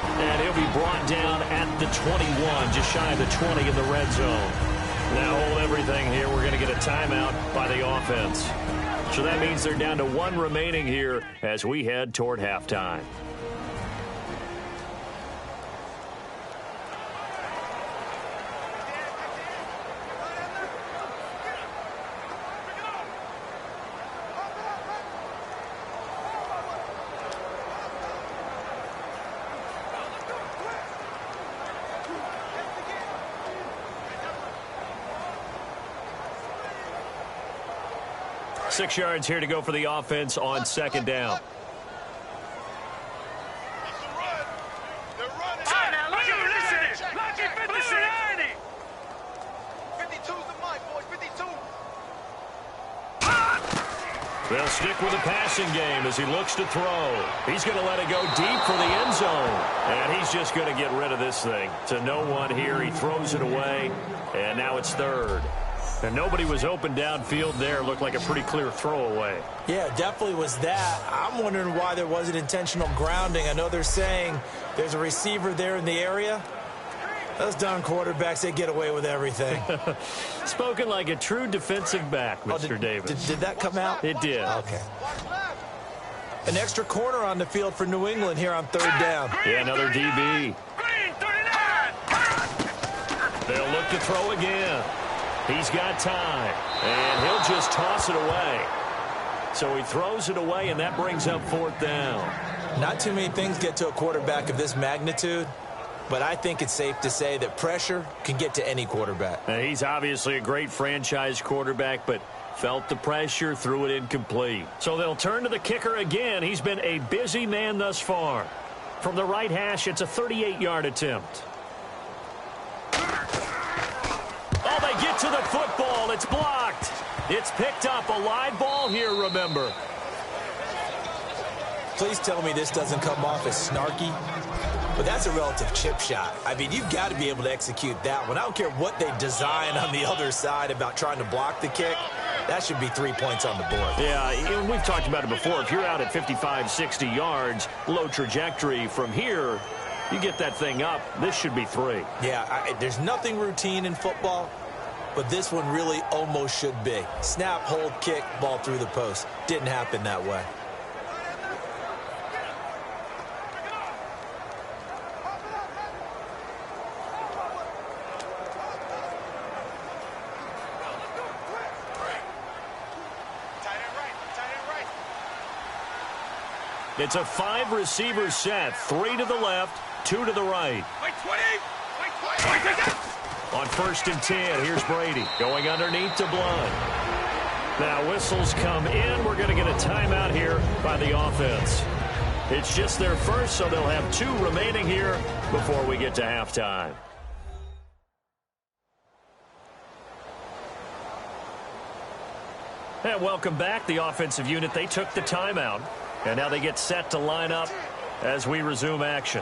And he'll be brought down at the 21, just shy of the 20 in the red zone. Now hold everything here. We're going to get a timeout by the offense. So that means they're down to 1 remaining here as we head toward halftime. Six yards here to go for the offense on second down. They'll stick with the passing game as he looks to throw. He's going to let it go deep for the end zone. And he's just going to get rid of this thing. To no one here. He throws it away. And now it's third. And nobody was open downfield there. Looked like a pretty clear throwaway. Yeah, definitely was that. I'm wondering why there wasn't intentional grounding. I know they're saying there's a receiver there in the area. Those darn quarterbacks, they get away with everything. Spoken like a true defensive back, Mr. Davis. Did that come out? It did. Okay. An extra corner on the field for New England here on third down. Yeah, another DB. They'll look to throw again. He's got time, and he'll just toss it away. So he throws it away, and that brings up fourth down. Not too many things get to a quarterback of this magnitude, but I think it's safe to say that pressure can get to any quarterback. Now, he's obviously a great franchise quarterback, but felt the pressure, threw it incomplete. So they'll turn to the kicker again. He's been a busy man thus far. From the right hash, it's a 38-yard attempt. Oh, they get to the football. It's blocked. It's picked up. A live ball here, remember. Please tell me this doesn't come off as snarky. But that's a relative chip shot. I mean, you've got to be able to execute that one. I don't care what they design on the other side about trying to block the kick. That should be 3 points on the board. Yeah, we've talked about it before. If you're out at 55, 60 yards, low trajectory from here, you get that thing up, this should be 3. Yeah, there's nothing routine in football, but this one really almost should be. Snap, hold, kick, ball through the post. Didn't happen that way. It's a 5-receiver set. 3 to the left, 2 to the right. On 1st and 10, here's Brady going underneath to Blunt. Now whistles come in. We're going to get a timeout here by the offense. It's just their first, so they'll have 2 remaining here before we get to halftime. And welcome back, the offensive unit. They took the timeout. And now they get set to line up as we resume action.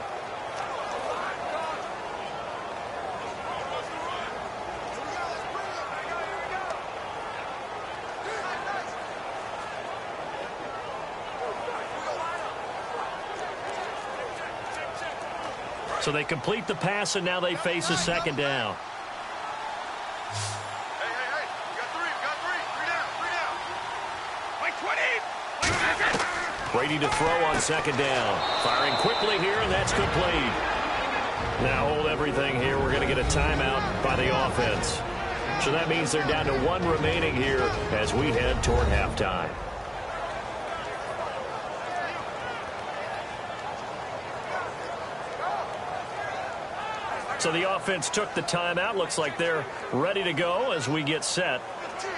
So they complete the pass, and now they face a second down. Brady to throw on second down. Firing quickly here, and that's complete. Now hold everything here. We're going to get a timeout by the offense. So that means they're down to 1 remaining here as we head toward halftime. So the offense took the timeout. Looks like they're ready to go as we get set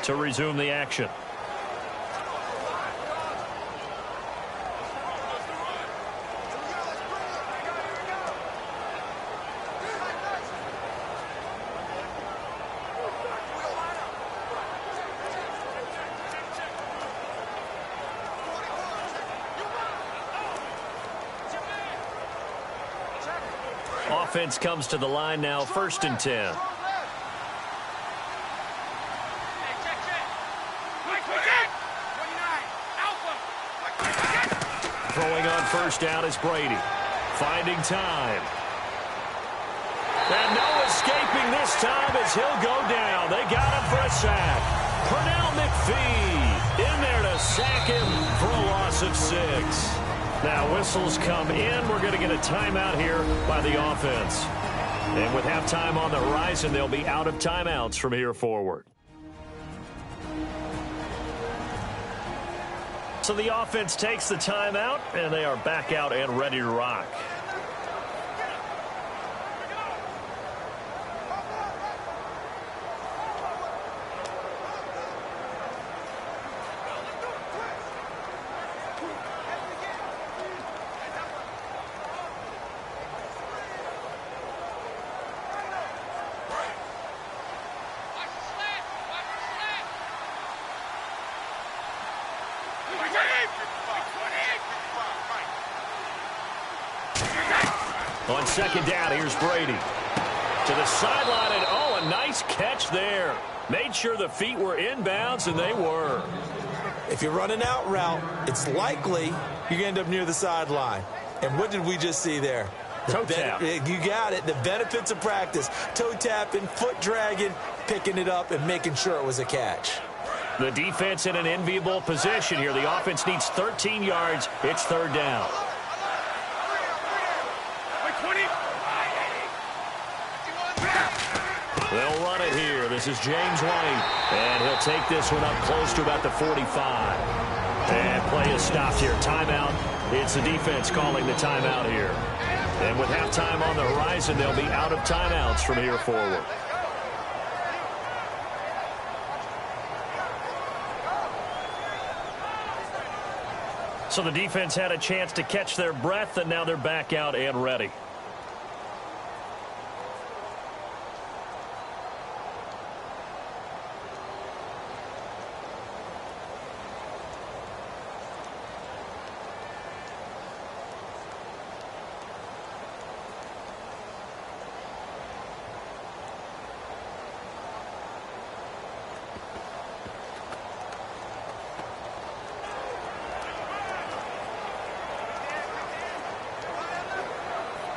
to resume the action. Offense comes to the line now, 1st and 10. Throwing on 1st down is Brady. Finding time. And no escaping this time as he'll go down. They got him for a sack. Pernell McPhee in there to sack him for a loss of 6. Now whistles come in. We're going to get a timeout here by the offense. And with halftime on the horizon, they'll be out of timeouts from here forward. So the offense takes the timeout, and they are back out and ready to rock. second down. Here's Brady. To the sideline, and oh, a nice catch there. Made sure the feet were inbounds, and they were. If you're running out route, it's likely you're going to end up near the sideline. And what did we just see there? Toe tap. You got it. The benefits of practice. Toe tapping, foot dragging, picking it up, and making sure it was a catch. The defense in an enviable position here. The offense needs 13 yards. It's third down. They'll run it here. This is James White. And he'll take this one up close to about the 45. And play is stopped here. Timeout. It's the defense calling the timeout here. And with halftime on the horizon, they'll be out of timeouts from here forward. So the defense had a chance to catch their breath, and now they're back out and ready.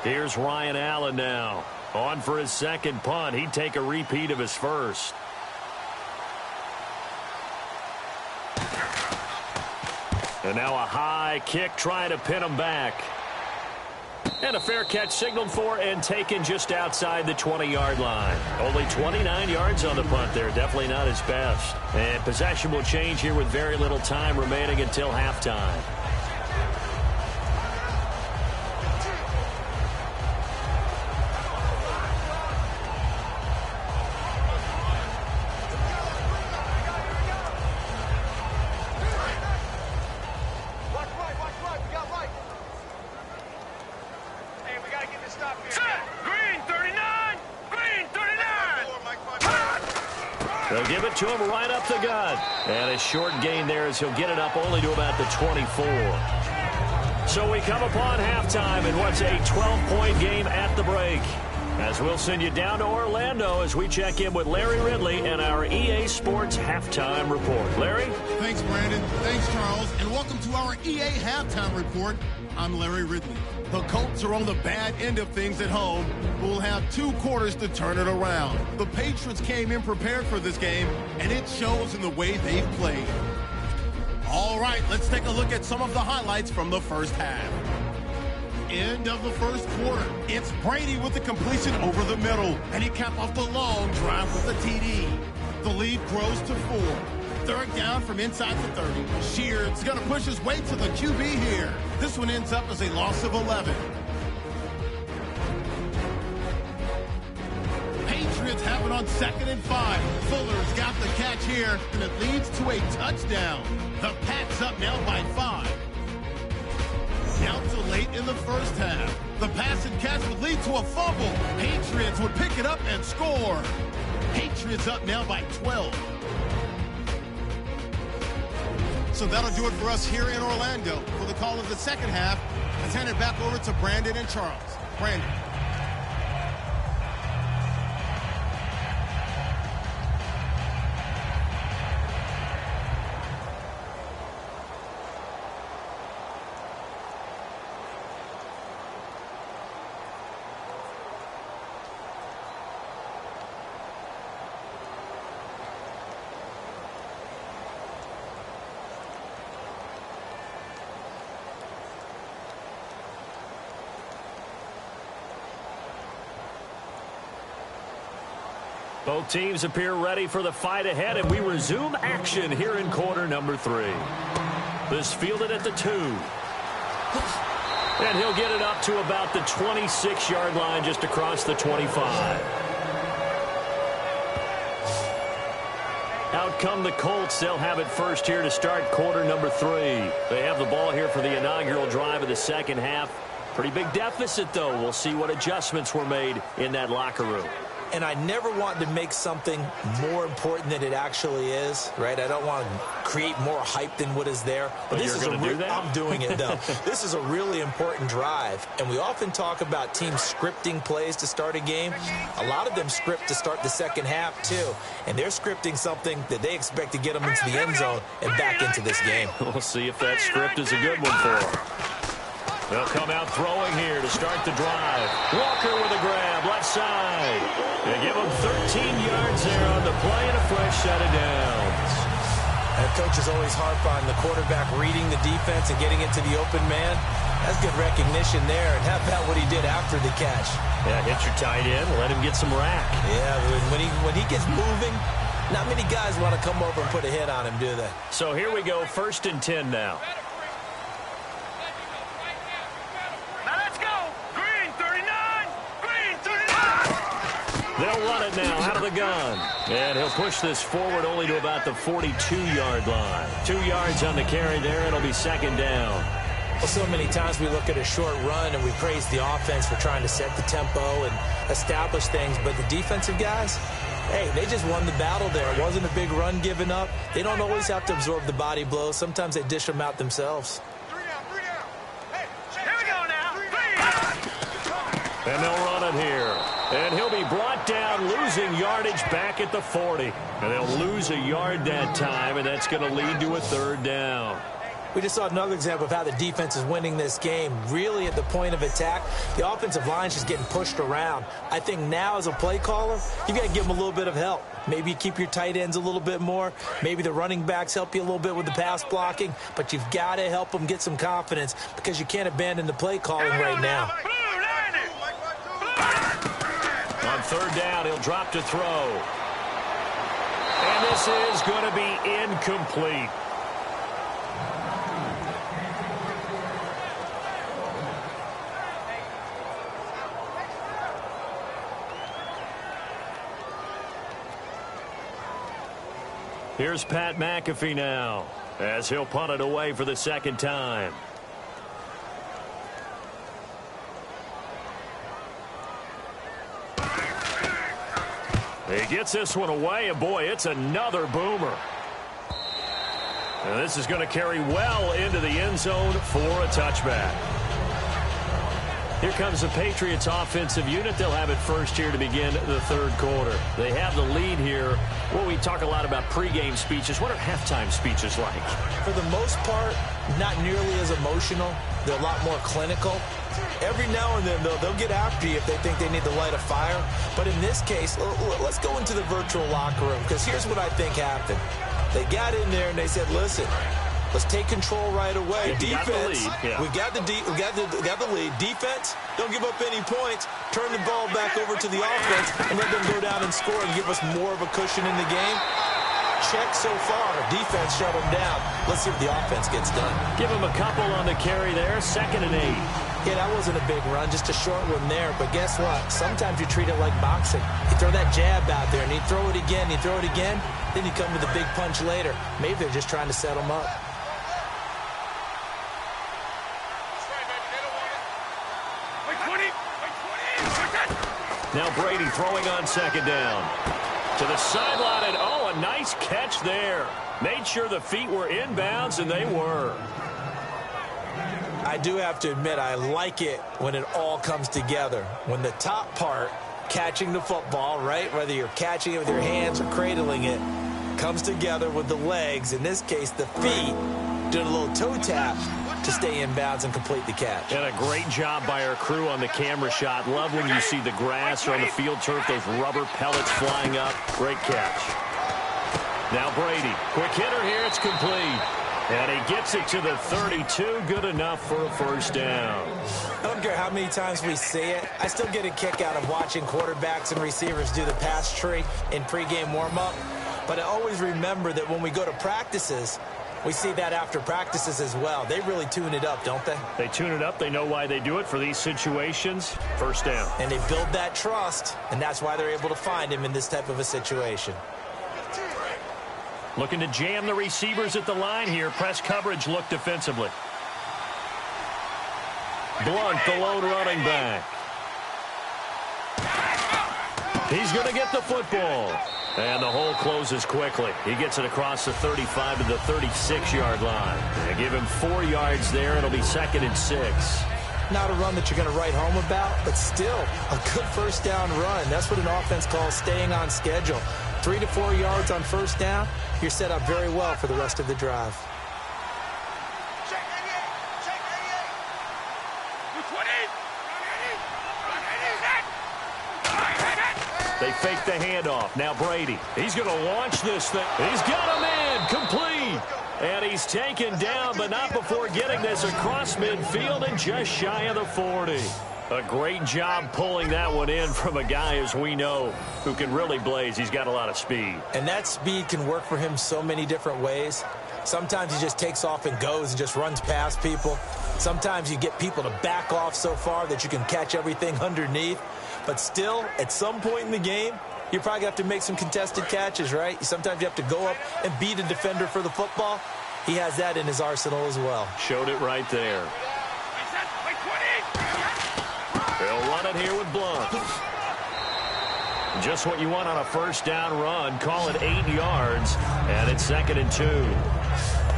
Here's Ryan Allen now. On for his second punt. He'd take a repeat of his first. And now a high kick trying to pin him back. And a fair catch signaled for and taken just outside the 20-yard line. Only 29 yards on the punt there. Definitely not his best. And possession will change here with very little time remaining until halftime. They'll give it to him right up the gut. And a short gain there as he'll get it up only to about the 24. So we come upon halftime in what's a 12-point game at the break. As we'll send you down to Orlando as we check in with Larry Ridley and our EA Sports Halftime Report. Larry? Thanks, Brandon. Thanks, Charles. And welcome to our EA Halftime Report. I'm Larry Ridley. The Colts are on the bad end of things at home. We'll have 2 quarters to turn it around. The Patriots came in prepared for this game, and it shows in the way they've played. All right, let's take a look at some of the highlights from the first half. End of the first quarter. It's Brady with the completion over the middle, and he capped off the long drive with the TD. The lead grows to 4. Third down from inside the 30. Sheard's going to push his way to the QB here. This one ends up as a loss of 11. Patriots have it on 2nd and 5. Fuller's got the catch here, and it leads to a touchdown. The Pats up now by 5. Now to late in the first half. The pass and catch would lead to a fumble. Patriots would pick it up and score. Patriots up now by 12. So that'll do it for us here in Orlando. For the call of the second half, let's hand it back over to Brandon and Charles. Brandon. Both teams appear ready for the fight ahead, and we resume action here in quarter number 3. This fielded at the 2. And he'll get it up to about the 26-yard line just across the 25. Out come the Colts. They'll have it first here to start quarter number 3. They have the ball here for the inaugural drive of the second half. Pretty big deficit, though. We'll see what adjustments were made in that locker room. And I never want to make something more important than it actually is, right? I don't want to create more hype than what is there. But this is I'm doing it, though. This is a really important drive. And we often talk about teams scripting plays to start a game. A lot of them script to start the second half, too. And they're scripting something that they expect to get them into the end zone and back into this game. We'll see if that script is a good one for them. They'll come out throwing here to start the drive. Walker with a grab, left side. They give him 13 yards there on the play and a fresh set of downs. And coaches always harp on the quarterback reading the defense and getting it to the open man. That's good recognition there. And how about what he did after the catch? Yeah, hit your tight end, let him get some rack. Yeah, when he gets moving, not many guys want to come over and put a hit on him, do they? So here we go, 1st and 10 now. They'll run it now out of the gun. And he'll push this forward only to about the 42-yard line. 2 yards on the carry there. It'll be 2nd down. Well, so many times we look at a short run and we praise the offense for trying to set the tempo and establish things. But the defensive guys, hey, they just won the battle there. It wasn't a big run given up. They don't always have to absorb the body blows. Sometimes they dish them out themselves. 3 down. Hey, here we go now. And they'll run it here. And he'll be brought down, losing yardage back at the 40. And they'll lose a yard that time, and that's going to lead to a 3rd down. We just saw another example of how the defense is winning this game. Really at the point of attack, the offensive line's just getting pushed around. I think now as a play caller, you've got to give them a little bit of help. Maybe you keep your tight ends a little bit more. Maybe the running backs help you a little bit with the pass blocking. But you've got to help them get some confidence because you can't abandon the play calling right now. On 3rd down, he'll drop to throw. And this is going to be incomplete. Here's Pat McAfee now, as he'll punt it away for the 2nd time. He gets this one away, and boy, it's another boomer. And this is going to carry well into the end zone for a touchback. Here comes the Patriots offensive unit. They'll have it first here to begin the 3rd quarter. They have the lead here. Well, we talk a lot about pregame speeches. What are halftime speeches like? For the most part, not nearly as emotional. They're a lot more clinical. Every now and then, though, they'll get after you if they think they need to light a fire. But in this case, let's go into the virtual locker room, because here's what I think happened. They got in there and they said, listen, let's take control right away. Defense, we got the lead. Defense, don't give up any points. Turn the ball back over to the offense and let them go down and score and give us more of a cushion in the game. Check so far. Defense shut them down. Let's see what the offense gets done. Give them a couple on the carry there. 2nd and 8. Yeah, that wasn't a big run, just a short one there. But guess what? Sometimes you treat it like boxing. You throw that jab out there, and you throw it again, you throw it again, then you come with a big punch later. Maybe they're just trying to set them up. Now Brady throwing on 2nd down. To the sideline, and oh, a nice catch there. Made sure the feet were inbounds, and they were. I do have to admit, I like it when it all comes together. When the top part, catching the football, right, whether you're catching it with your hands or cradling it, comes together with the legs, in this case the feet, doing a little toe tap to stay in bounds and complete the catch. And a great job by our crew on the camera shot. Love when you see the grass or on the field turf, those rubber pellets flying up. Great catch. Now Brady, quick hitter here, it's complete. And he gets it to the 32, good enough for a 1st down. I don't care how many times we see it. I still get a kick out of watching quarterbacks and receivers do the pass tree in pregame warm-up. But I always remember that when we go to practices, we see that after practices as well. They really tune it up, don't they? They tune it up. They know why they do it for these situations. 1st down. And they build that trust, and that's why they're able to find him in this type of a situation. Looking to jam the receivers at the line here. Press coverage, look defensively. Blunt, the lone running back. He's going to get the football. And the hole closes quickly. He gets it across the 35 to the 36-yard line. They give him 4 yards there. It'll be 2nd and 6. Not a run that you're going to write home about, but still a good first down run. That's what an offense calls staying on schedule. 3 to 4 yards on first down. You're set up very well for the rest of the drive. They fake the handoff. Now Brady. He's going to launch this thing. He's got a man complete. And he's taken down, but not before getting this across midfield and just shy of the 40. A great job pulling that one in from a guy, as we know, who can really blaze. He's got a lot of speed. And that speed can work for him so many different ways. Sometimes he just takes off and goes and just runs past people. Sometimes you get people to back off so far that you can catch everything underneath. But still, at some point in the game, you're probably going to have to make some contested catches, right? Sometimes you have to go up and beat a defender for the football. He has that in his arsenal as well. Showed it right there. They'll run it here with Blunt. Just what you want on a first down run. Call it 8 yards, and it's 2nd and 2.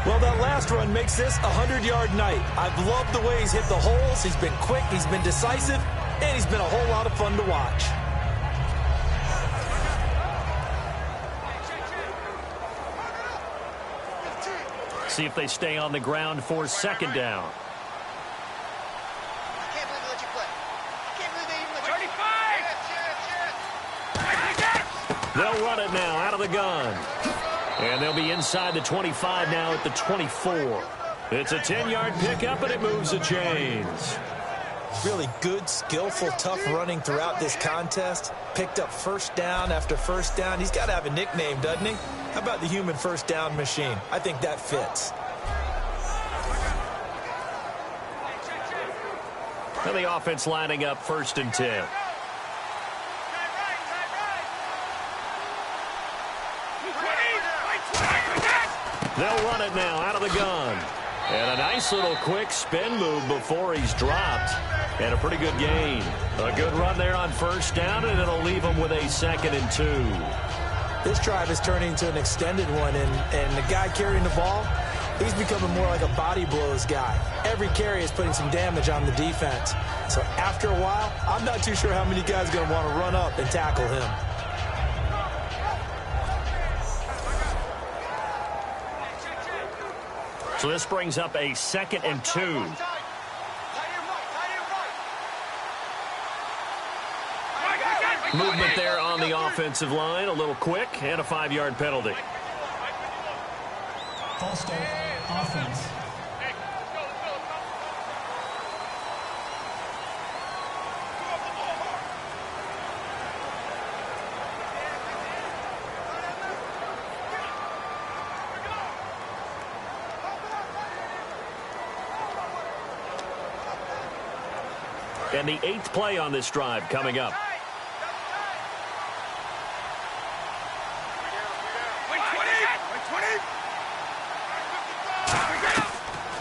Well, that last run makes this a 100-yard night. I've loved the way he's hit the holes. He's been quick, he's been decisive, and he's been a whole lot of fun to watch. See if they stay on the ground for 2nd down. They'll run it now out of the gun. And they'll be inside the 25 now at the 24. It's a 10-yard pickup, and it moves the chains. Really good, skillful, tough running throughout this contest. Picked up first down after first down. He's got to have a nickname, doesn't he? How about the human first down machine? I think that fits. And the offense lining up 1st and 10. They'll run it now out of the gun. And a nice little quick spin move before he's dropped. And a pretty good gain. A good run there on first down, and it'll leave him with a 2nd and 2. This drive is turning into an extended one, and the guy carrying the ball, he's becoming more like a body blows guy. Every carry is putting some damage on the defense. So after a while, I'm not too sure how many guys are going to want to run up and tackle him. So this brings up a 2nd and 2. Movement there on the offensive line, a little quick, and a 5-yard penalty. False start, offense. And the 8th play on this drive coming up.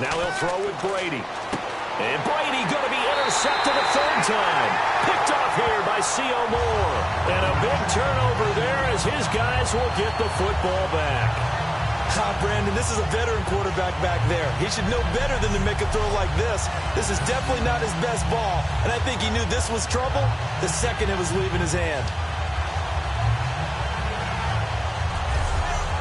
Now he'll throw with Brady. And Brady going to be intercepted a 3rd time. Picked off here by C.O. Moore. And a big turnover there as his guys will get the football back. Brandon, this is a veteran quarterback back there. He should know better than to make a throw like this. This is definitely not his best ball, and I think he knew this was trouble the second it was leaving his hand.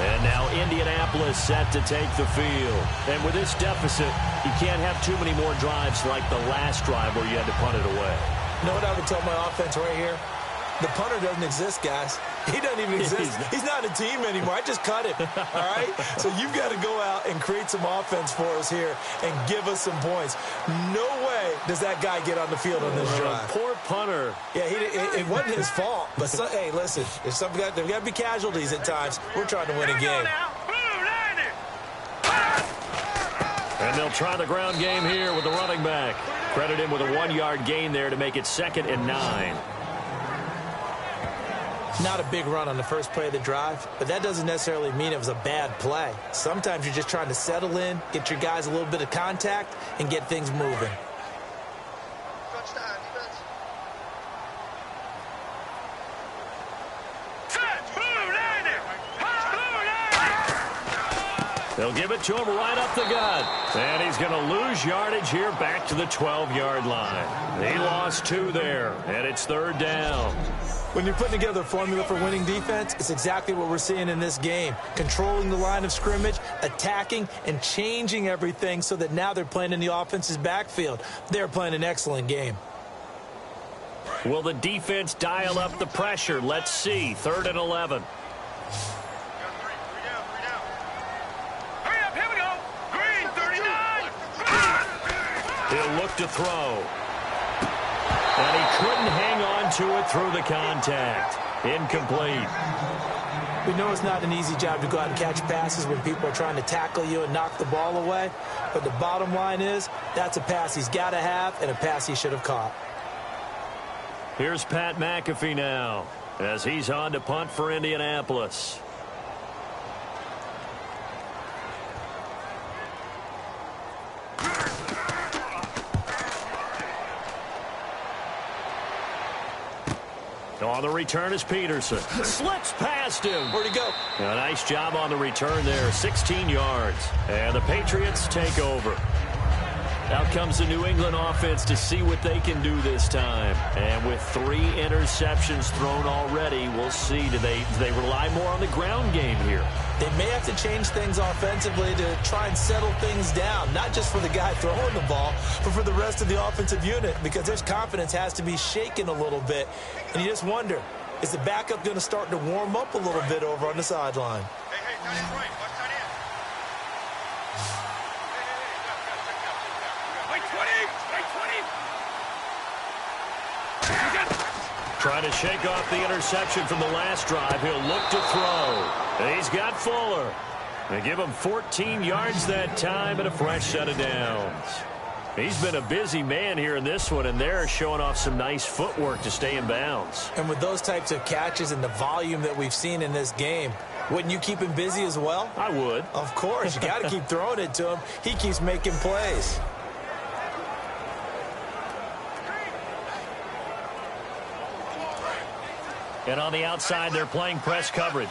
And now Indianapolis set to take the field. And with this deficit, you can't have too many more drives like the last drive where you had to punt it away. You know what I would tell my offense right here? The punter doesn't exist, guys. He doesn't even exist. He's not a team anymore. I just cut him, all right? So you've got to go out and create some offense for us here and give us some points. No way does that guy get on the field on this drive. Poor punter. Yeah, it wasn't his fault. But, hey, listen, there's got to be casualties at times. We're trying to win a game. And they'll try the ground game here with the running back. Credit him with a 1-yard gain there to make it 2nd and 9. Not a big run on the first play of the drive, but that doesn't necessarily mean it was a bad play. Sometimes you're just trying to settle in, get your guys a little bit of contact, and get things moving. They'll give it to him right up the gut. And he's going to lose yardage here back to the 12-yard line. He lost 2 there, and it's 3rd down. When you're putting together a formula for winning defense, it's exactly what we're seeing in this game. Controlling the line of scrimmage, attacking, and changing everything so that now they're playing in the offense's backfield. They're playing an excellent game. Will the defense dial up the pressure? Let's see. 3rd and 11. He'll look to throw. And he couldn't hang on to it through the contact. Incomplete. We know it's not an easy job to go out and catch passes when people are trying to tackle you and knock the ball away. But the bottom line is, that's a pass he's got to have and a pass he should have caught. Here's Pat McAfee now as he's on to punt for Indianapolis. On the return is Peterson. Slips past him. Where'd he go? A nice job on the return there. 16 yards. And the Patriots take over. Out comes the New England offense to see what they can do this time. And with 3 interceptions thrown already, we'll see. Do they rely more on the ground game here? They may have to change things offensively to try and settle things down, not just for the guy throwing the ball, but for the rest of the offensive unit, because their confidence has to be shaken a little bit. And you just wonder, is the backup going to start to warm up a little bit over on the sideline? Hey, tight end right. Watch tight end. Hey, 20. Trying to shake off the interception from the last drive. He'll look to throw. And he's got Fuller. They give him 14 yards that time and a fresh set of downs. He's been a busy man here in this one, and they're showing off some nice footwork to stay in bounds. And with those types of catches and the volume that we've seen in this game, wouldn't you keep him busy as well? I would. Of course. You got to keep throwing it to him. He keeps making plays. And on the outside, they're playing press coverage.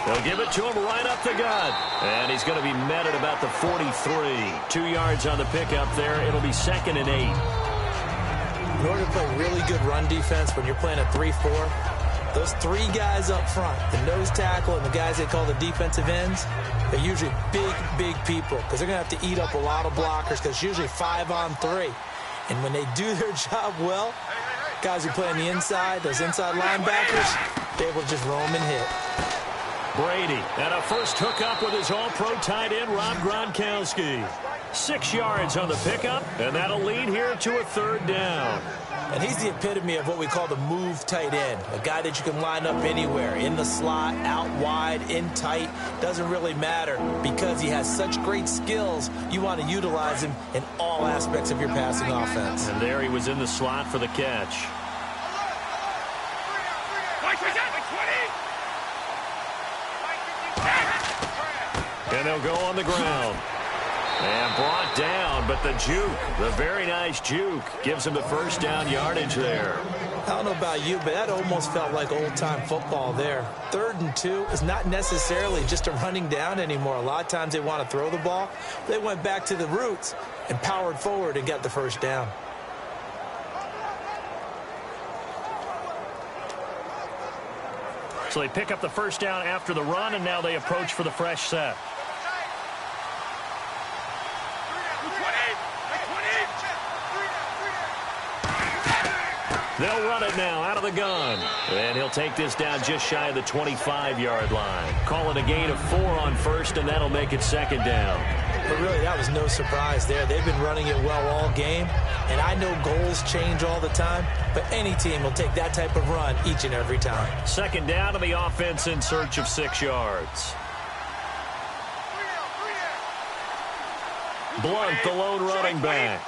They'll give it to him right up the gut. And he's going to be met at about the 43. 2 yards on the pickup there. It'll be 2nd and 8. In order to play really good run defense when you're playing a 3-4, those 3 guys up front, the nose tackle and the guys they call the defensive ends, they're usually big people because they're going to have to eat up a lot of blockers because it's usually 5-on-3. And when they do their job well, guys who play on the inside, those inside linebackers, they will just roam and hit. Brady, and a first hookup with his all-pro tight end, Rob Gronkowski. 6 yards on the pickup, and that'll lead here to a 3rd down. And he's the epitome of what we call the move tight end, a guy that you can line up anywhere, in the slot, out wide, in tight, doesn't really matter because he has such great skills. You want to utilize him in all aspects of your passing offense. And there he was in the slot for the catch. And they'll go on the ground. And brought down, but the juke, the very nice juke, gives him the first down yardage there. I don't know about you, but that almost felt like old-time football there. 3rd and 2 is not necessarily just a running down anymore. A lot of times they want to throw the ball. They went back to the roots and powered forward and got the first down. So they pick up the first down after the run, and now they approach for the fresh set. They'll run it now out of the gun. And he'll take this down just shy of the 25-yard line. Call it a gain of 4 on first, and that'll make it 2nd down. But really, that was no surprise there. They've been running it well all game. And I know goals change all the time, but any team will take that type of run each and every time. 2nd down to the offense in search of 6 yards. Blunt, the lone running back.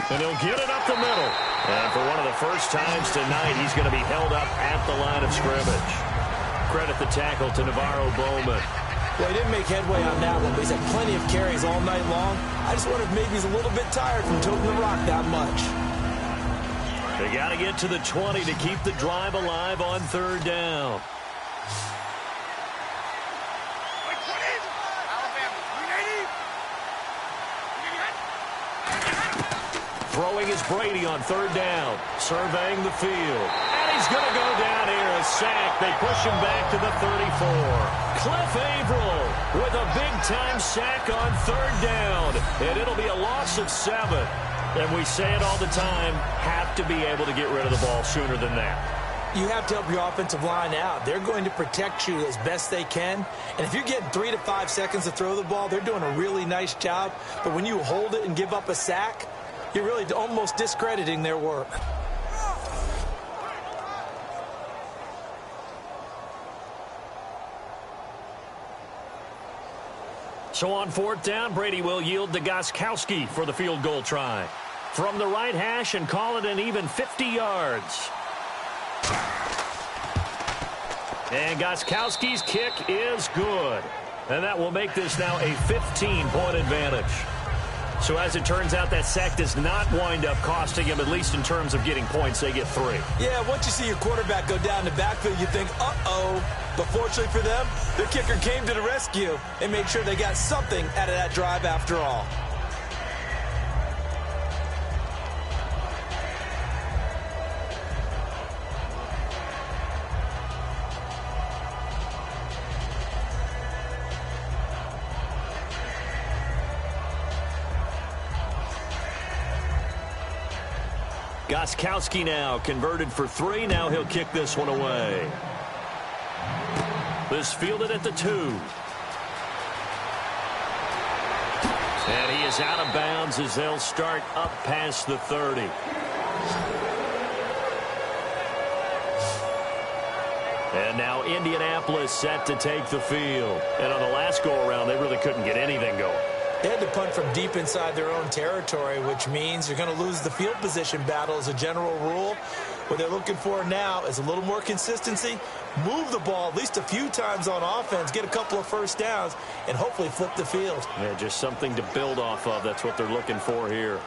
And he'll get it up the middle. And for one of the first times tonight, he's going to be held up at the line of scrimmage. Credit the tackle to Navarro Bowman. Well, he didn't make headway on that one, but he's had plenty of carries all night long. I just wonder if maybe he's a little bit tired from toting the rock that much. They got to get to the 20 to keep the drive alive on third down. Throwing is Brady on third down, surveying the field. And he's going to go down here, a sack. They push him back to the 34. Cliff Averill with a big-time sack on third down. And it'll be a loss of 7. And we say it all the time, have to be able to get rid of the ball sooner than that. You have to help your offensive line out. They're going to protect you as best they can. And if you're getting 3 to 5 seconds to throw the ball, they're doing a really nice job. But when you hold it and give up a sack, you're really almost discrediting their work. So on fourth down, Brady will yield to Gostkowski for the field goal try. From the right hash and call it an even 50 yards. And Gostkowski's kick is good. And that will make this now a 15-point advantage. So as it turns out, that sack does not wind up costing him, at least in terms of getting points. They get 3. Yeah, once you see your quarterback go down the backfield, you think, uh-oh. But fortunately for them, their kicker came to the rescue and made sure they got something out of that drive after all. Gostkowski now converted for 3. Now he'll kick this one away. This fielded at the 2. And he is out of bounds as they'll start up past the 30. And now Indianapolis set to take the field. And on the last go-around, they really couldn't get anything going. They had to punt from deep inside their own territory, which means you're going to lose the field position battle as a general rule. What they're looking for now is a little more consistency, move the ball at least a few times on offense, get a couple of first downs, and hopefully flip the field. Yeah, just something to build off of. That's what they're looking for here.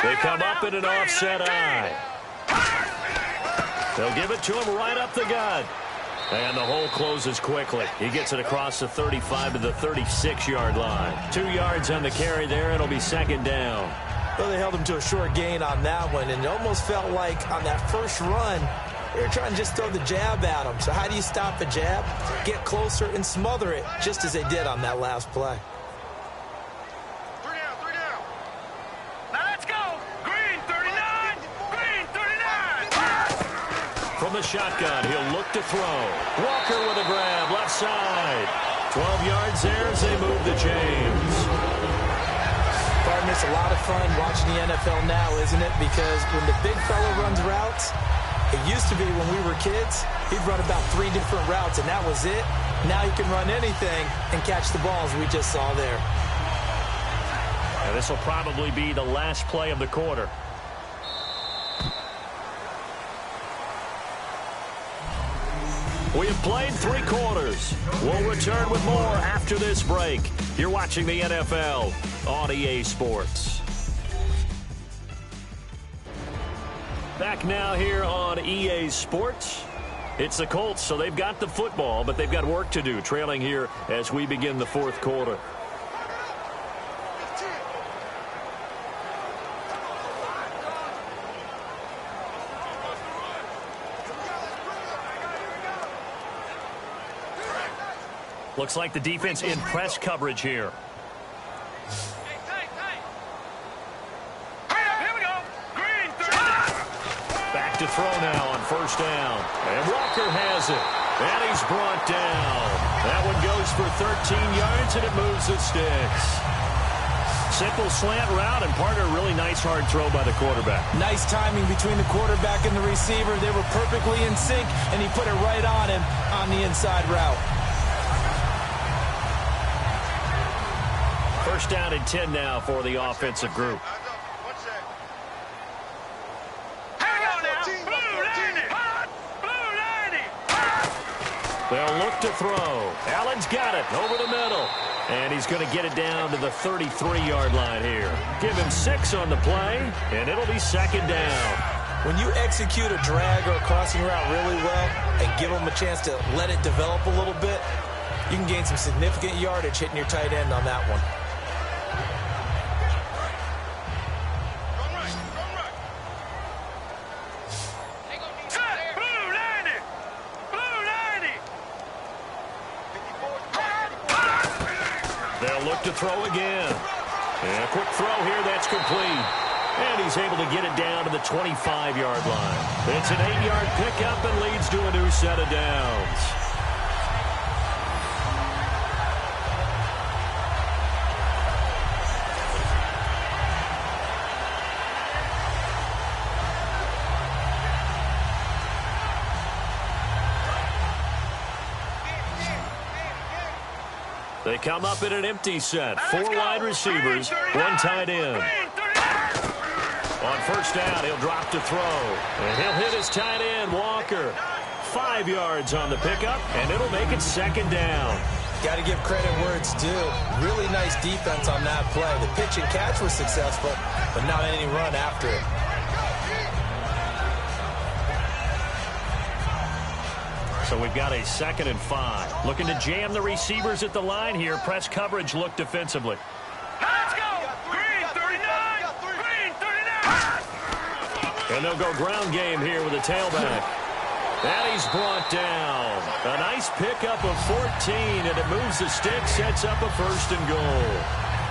They come up in an offset eye. They'll give it to him right up the gut. And the hole closes quickly. He gets it across the 35 to the 36-yard line. 2 yards on the carry there. It'll be second down. Well, they held him to a short gain on that one, and it almost felt like on that first run, they were trying to just throw the jab at him. So how do you stop a jab? Get closer and smother it, just as they did on that last play. From the shotgun, he'll look to throw. Walker with a grab, left side. 12 yards there as they move the chains. Pardon, it's a lot of fun watching the NFL now, isn't it? Because when the big fella runs routes, it used to be when we were kids, he'd run about 3 different routes, and that was it. Now he can run anything and catch the balls we just saw there. And this will probably be the last play of the quarter. We have played 3 quarters. We'll return with more after this break. You're watching the NFL on EA Sports. Back now here on EA Sports. It's the Colts, so they've got the football, but they've got work to do, trailing here as we begin the fourth quarter. Looks like the defense in press coverage here. Back to throw now on first down. And Walker has it. And he's brought down. That one goes for 13 yards, and it moves the sticks. Simple slant route, and partner, really nice hard throw by the quarterback. Nice timing between the quarterback and the receiver. They were perfectly in sync, and he put it right on him on the inside route. First down and 10 now for the offensive group. They'll look to throw. Allen's got it over the middle. And he's going to get it down to the 33-yard line here. Give him 6 on the play, and it'll be second down. When you execute a drag or a crossing route really well and give them a chance to let it develop a little bit, you can gain some significant yardage hitting your tight end on that one. They'll look to throw again. And a quick throw here, that's complete. And he's able to get it down to the 25-yard line. It's an 8-yard pickup and leads to a new set of downs. They come up in an empty set. 4 wide receivers, 1 tight end. On first down, he'll drop to throw. And he'll hit his tight end, Walker. 5 yards on the pickup, and it'll make it second down. Got to give credit where it's due. Really nice defense on that play. The pitch and catch was successful, but not any run after it. So we've got a 2nd and 5. Looking to jam the receivers at the line here. Press coverage look defensively. Let's go! Green 39! Green 39! And they'll go ground game here with a tailback. And he's brought down. A nice pickup of 14, and it moves the stick, sets up a 1st and goal.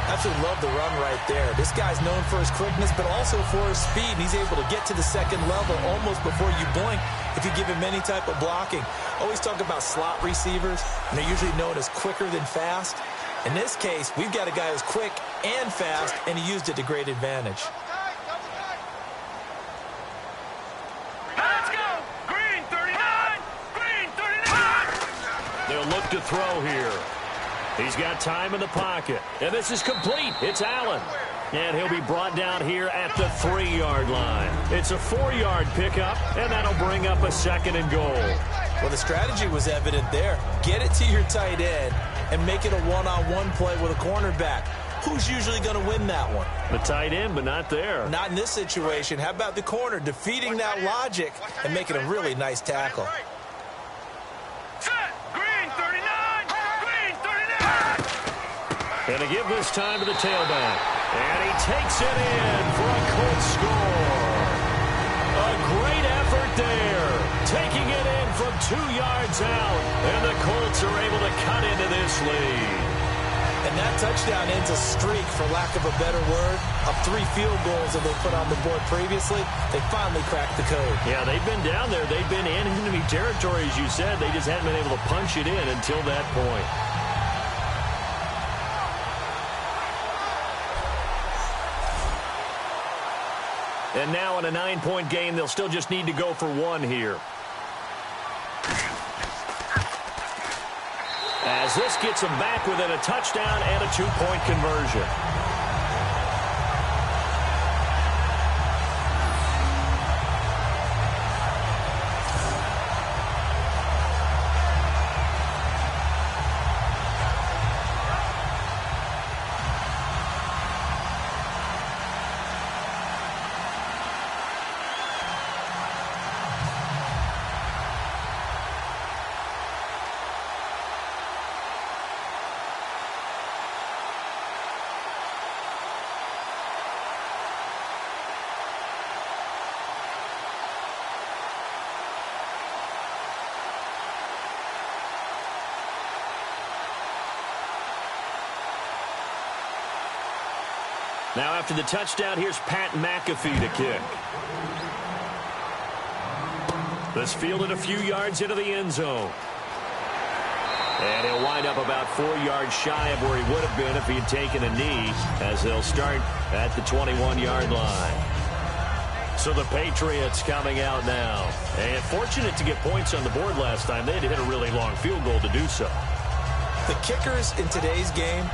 Absolutely love the run right there. This guy's known for his quickness, but also for his speed. And he's able to get to the 2nd level almost before you blink if you give him any type of blocking. Always talk about slot receivers, and they're usually known as quicker than fast. In this case, we've got a guy who's quick and fast, and he used it to great advantage. Let's go! Green 39! Green 39! They'll look to throw here. He's got time in the pocket. And this is complete. It's Allen. And he'll be brought down here at the 3-yard line. It's a 4-yard pickup, and that'll bring up a 2nd and goal. Well, the strategy was evident there. Get it to your tight end and make it a one-on-one play with a cornerback. Who's usually going to win that one? The tight end, but not there. Not in this situation. How about the corner defeating that logic and making a really nice tackle? And to give this time to the tailback. And he takes it in for a Colts score. A great effort there. Taking it in from 2 yards out. And the Colts are able to cut into this lead. And that touchdown ends a streak, for lack of a better word, of 3 field goals that they put on the board previously. They finally cracked the code. Yeah, they've been down there. They've been in enemy territory, as you said. They just hadn't been able to punch it in until that point. And now in a 9-point game, they'll still just need to go for 1 here. As this gets them back within a touchdown and a 2-point conversion. Now after the touchdown, here's Pat McAfee to kick. This fielded a few yards into the end zone. And he'll wind up about 4 yards shy of where he would have been if he had taken a knee, as they'll start at the 21-yard line. So the Patriots coming out now. And fortunate to get points on the board last time. They had to hit a really long field goal to do so. The kickers in today's game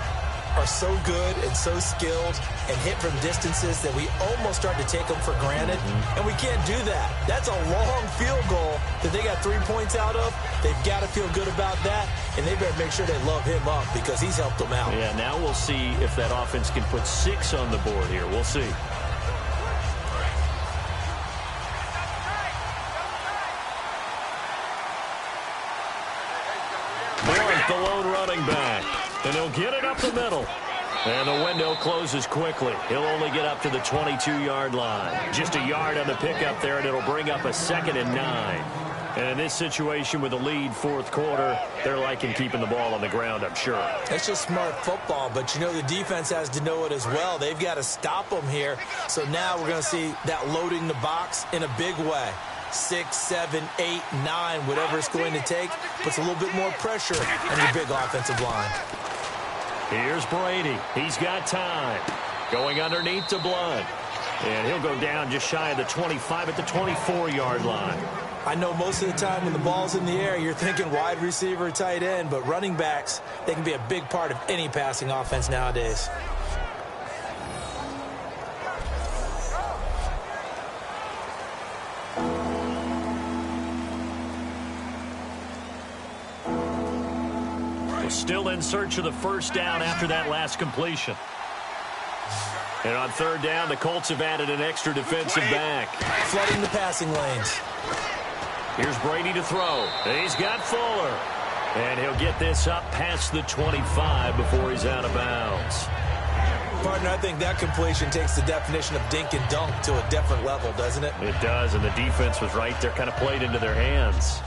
are so good and so skilled and hit from distances that we almost start to take them for granted, and we can't do that. That's a long field goal to that they got 3 points out of, they've got to feel good about that, and they better make sure they love him up because he's helped them out. Yeah, now we'll see if that offense can put 6 on the board here. We'll see. Blunt, the lone running back, and he'll get it up the middle. And the window closes quickly. He'll only get up to the 22-yard line. Just a yard on the pickup there, and it'll bring up a 2nd and 9. And in this situation with a lead fourth quarter, they're liking keeping the ball on the ground, I'm sure. It's just smart football, but you know the defense has to know it as well. They've got to stop them here. So now we're going to see that loading the box in a big way. 6, 7, 8, 9, whatever it's going to take, puts a little bit more pressure on your big offensive line. Here's Brady. He's got time. Going underneath to Blunt. And he'll go down just shy of the 25 at the 24-yard line. I know most of the time when the ball's in the air, you're thinking wide receiver, tight end, but running backs, they can be a big part of any passing offense nowadays. Still in search of the first down after that last completion. And on third down, the Colts have added an extra defensive back. Flooding the passing lanes. Here's Brady to throw. He's got Fuller. And he'll get this up past the 25 before he's out of bounds. Partner, I think that completion takes the definition of dink and dunk to a different level, doesn't it? It does, and the defense was right there, kind of played into their hands.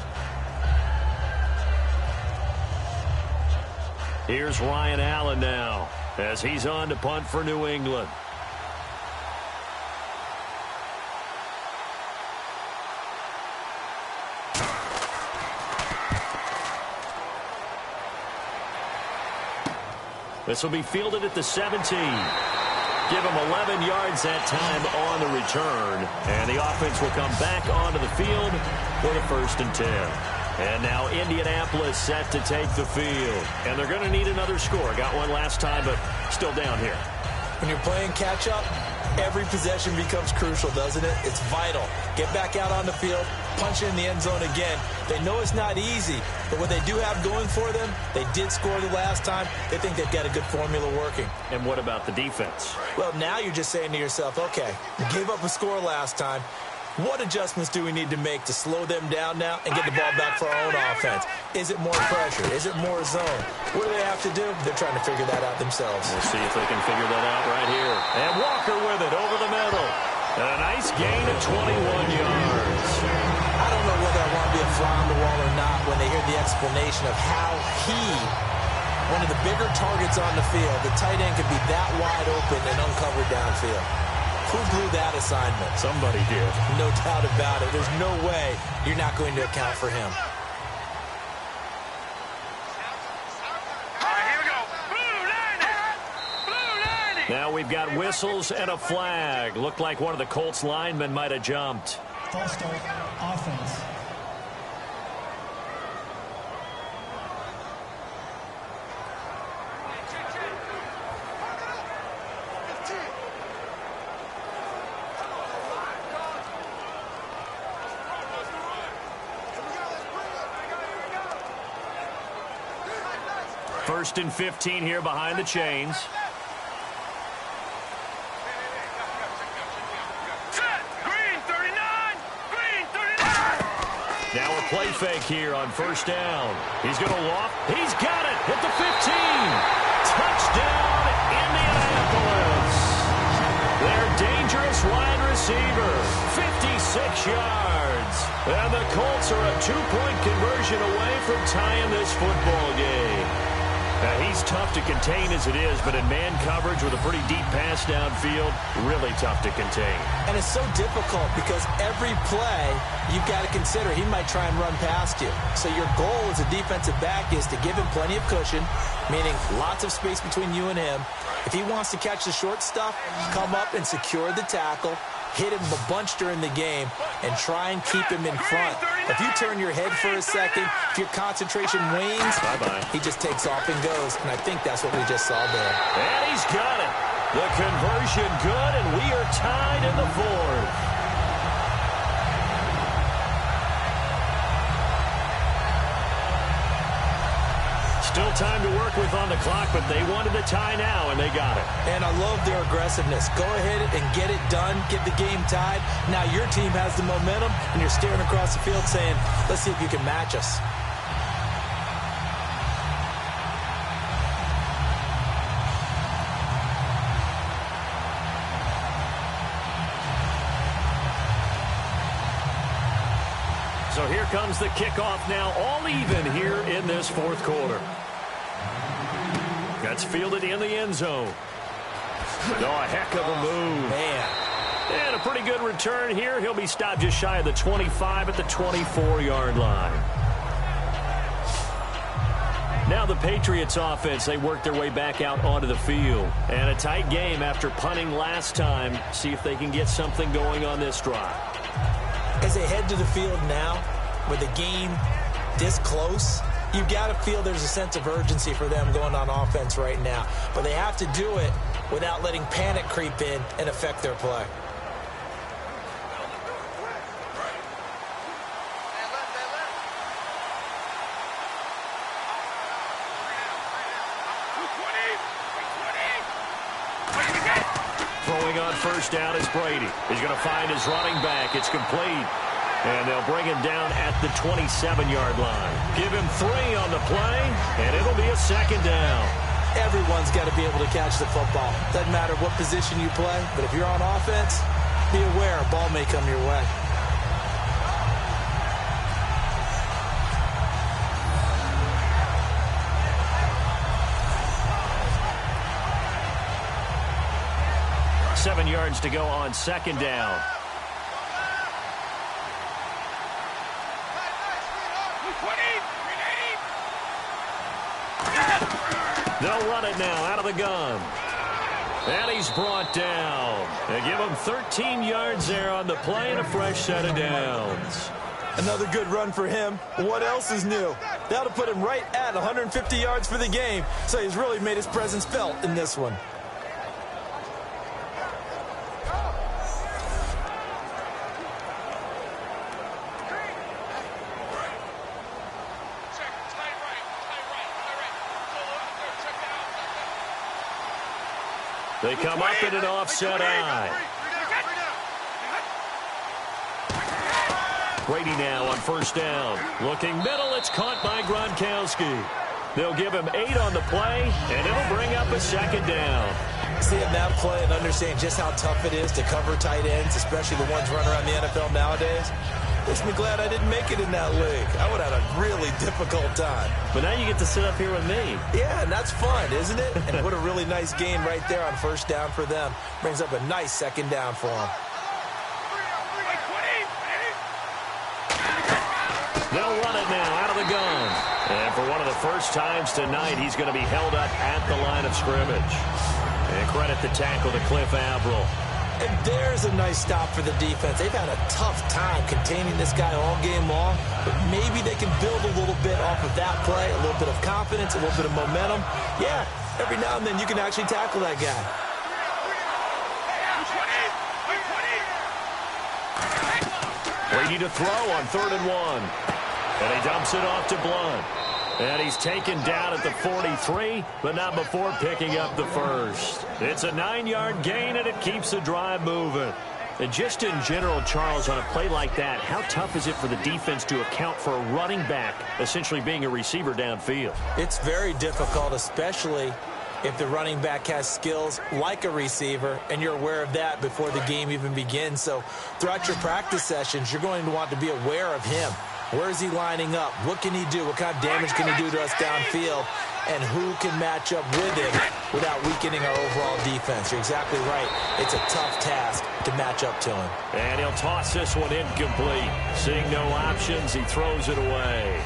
Here's Ryan Allen now as he's on to punt for New England. This will be fielded at the 17. Give him 11 yards that time on the return. And the offense will come back onto the field for the 1st and 10. And now Indianapolis set to take the field. And they're going to need another score. Got one last time, but still down here. When you're playing catch-up, every possession becomes crucial, doesn't it? It's vital. Get back out on the field, punch it in the end zone again. They know it's not easy, but what they do have going for them, they did score the last time. They think they've got a good formula working. And what about the defense? Well, now you're just saying to yourself, okay, we gave up a score last time. What adjustments do we need to make to slow them down now and get the ball back for our own offense? Is it more pressure? Is it more zone? What do they have to do? They're trying to figure that out themselves. We'll see if they can figure that out right here. And Walker with it over the middle. And a nice gain of 21 yards. I don't know whether I want to be a fly on the wall or not when they hear the explanation of how one of the bigger targets on the field, the tight end could be that wide open and uncovered downfield. Who blew that assignment? Somebody did. No doubt about it. There's no way you're not going to account for him. All right, here we go. Blue line. Now we've got whistles and a flag. Looked like one of the Colts linemen might have jumped. False start, offense. First and 15 here behind the chains. Green 39. Now a play fake here on first down. He's going to loft. He's got it at the 15. Touchdown, Indianapolis. Their dangerous wide receiver, 56 yards. And the Colts are a 2-point conversion away from tying this football game. He's tough to contain as it is, but in man coverage with a pretty deep pass downfield, really tough to contain. And it's so difficult because every play you've got to consider he might try and run past you. So your goal as a defensive back is to give him plenty of cushion, meaning lots of space between you and him. If he wants to catch the short stuff, come up and secure the tackle, hit him a bunch during the game, and try and keep him in front. If you turn your head for a second, if your concentration wanes, he just takes off and goes. And I think that's what we just saw there. And he's got it. The conversion good, and we are tied in the fourth. Still time to work with on the clock, but they wanted the tie now, and they got it. And I love their aggressiveness. Go ahead and get it done, get the game tied. Now your team has the momentum, and you're staring across the field saying, let's see if you can match us. So here comes the kickoff now, all even here in this fourth quarter. That's fielded in the end zone. Oh, a heck of a move. Man. And a pretty good return here. He'll be stopped just shy of the 25 at the 24-yard line. Now the Patriots offense, they work their way back out onto the field. And a tight game after punting last time. See if they can get something going on this drive. As they head to the field now, with the game this close, you've got to feel there's a sense of urgency for them going on offense right now. But they have to do it without letting panic creep in and affect their play. Throwing on first down is Brady. He's going to find his running back. It's complete. And they'll bring him down at the 27-yard line. Give him 3 on the play, and it'll be a second down. Everyone's got to be able to catch the football. Doesn't matter what position you play, but if you're on offense, be aware a ball may come your way. Seven yards to go on second down. They'll run it now out of the gun. And he's brought down. They give him 13 yards there on the play and a fresh set of downs. Another good run for him. What else is new? That'll put him right at 150 yards for the game. So he's really made his presence felt in this one. They come up in an offset eye. Brady now on first down. Looking middle, it's caught by Gronkowski. They'll give him 8 on the play, and it'll bring up a second down. Seeing that play and understanding just how tough it is to cover tight ends, especially the ones running around the NFL nowadays, makes me glad I didn't make it in that league. I would have had a really difficult time. But now you get to sit up here with me. Yeah, and that's fun, isn't it? And what a really nice gain right there on first down for them. Brings up a nice second down for them. They'll run it now out of the gun. And for one of the first times tonight, he's going to be held up at the line of scrimmage. And credit the tackle to Cliff Averill. And there's a nice stop for the defense. They've had a tough time containing this guy all game long, but maybe they can build a little bit off of that play, a little bit of confidence, a little bit of momentum. Yeah, every now and then you can actually tackle that guy. Brady to throw on 3rd and 1. And he dumps it off to Blunt. And he's taken down at the 43, but not before picking up the first. It's a 9-yard gain, and it keeps the drive moving. And just in general, Charles, on a play like that, how tough is it for the defense to account for a running back essentially being a receiver downfield? It's very difficult, especially if the running back has skills like a receiver, and you're aware of that before the game even begins. So throughout your practice sessions, you're going to want to be aware of him. Where is he lining up? What can he do? What kind of damage can he do to us downfield? And who can match up with him without weakening our overall defense? You're exactly right. It's a tough task to match up to him. And he'll toss this one incomplete. Seeing no options, he throws it away.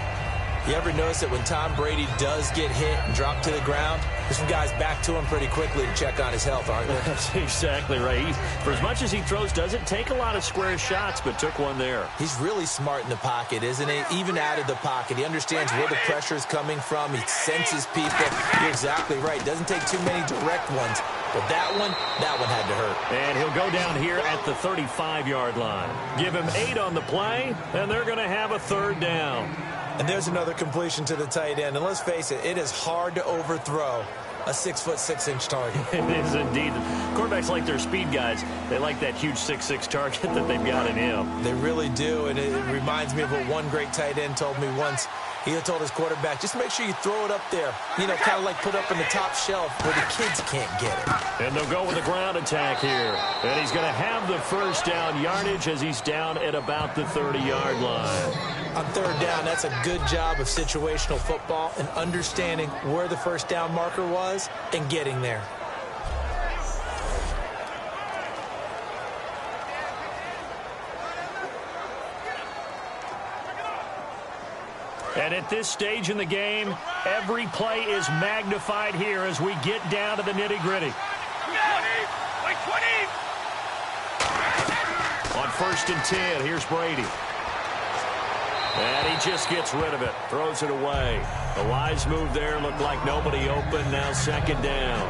You ever notice that when Tom Brady does get hit and drop to the ground, there's some guys back to him pretty quickly to check on his health, aren't there? That's exactly right. For as much as he throws, doesn't take a lot of square shots, but took one there. He's really smart in the pocket, isn't he? Even out of the pocket. He understands where the pressure is coming from. He senses people. You're exactly right. Doesn't take too many direct ones. But that one had to hurt. And he'll go down here at the 35-yard line. Give him 8 on the play, and they're going to have a 3rd down. And there's another completion to the tight end. And let's face it, it is hard to overthrow a 6'6" target. It is indeed. Quarterbacks like their speed guys. They like that huge 6'6" target that they've got in him. They really do, and it reminds me of what one great tight end told me once. He had told his quarterback, just make sure you throw it up there, kind of like put up in the top shelf where the kids can't get it. And they'll go with the ground attack here. And he's going to have the first down yardage as he's down at about the 30-yard line. On third down, that's a good job of situational football and understanding where the first down marker was and getting there. And at this stage in the game, every play is magnified here as we get down to the nitty-gritty. On 1st and 10, here's Brady. And he just gets rid of it, throws it away. The wise move there, looked like nobody open, now 2nd down.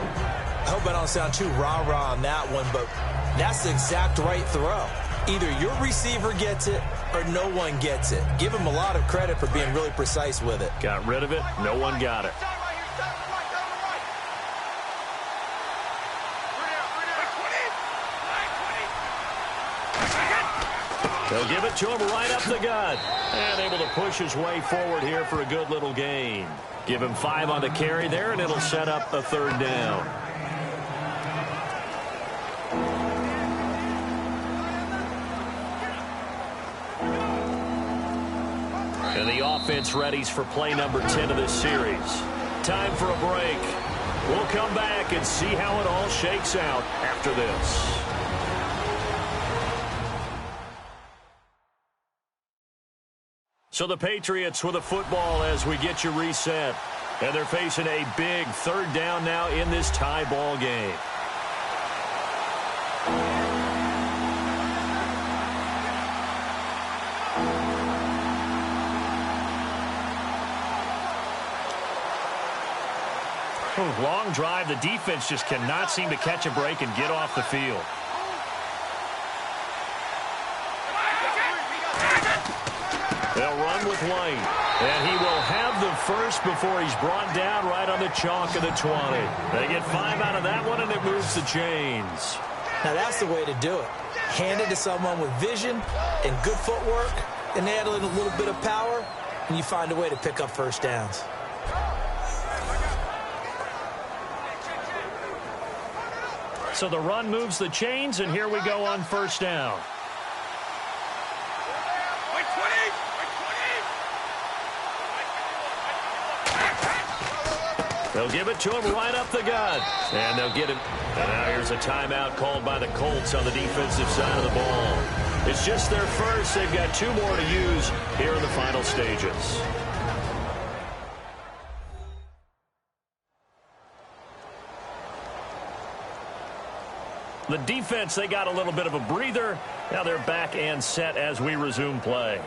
I hope I don't sound too rah-rah on that one, but that's the exact right throw. Either your receiver gets it or no one gets it. Give him a lot of credit for being really precise with it. Got rid of it. No one got it. They'll give it to him right up the gut. And able to push his way forward here for a good little gain. Give him 5 on the carry there, and it'll set up a 3rd down. And the offense readies for play number 10 of this series. Time for a break. We'll come back and see how it all shakes out after this. So the Patriots with a football as we get you reset. And they're facing a big 3rd down now in this tie ball game. Long drive. The defense just cannot seem to catch a break and get off the field. They'll run with White. And he will have the first before he's brought down right on the chalk of the 20. They get 5 out of that one, and it moves the chains. Now that's the way to do it. Hand it to someone with vision and good footwork, and add a little bit of power, and you find a way to pick up first downs. So the run moves the chains, and here we go on 1st down. They'll give it to him right up the gut. And they'll get him. And now here's a timeout called by the Colts on the defensive side of the ball. It's just their first. They've got 2 more to use here in the final stages. The defense, they got a little bit of a breather. Now they're back and set as we resume play.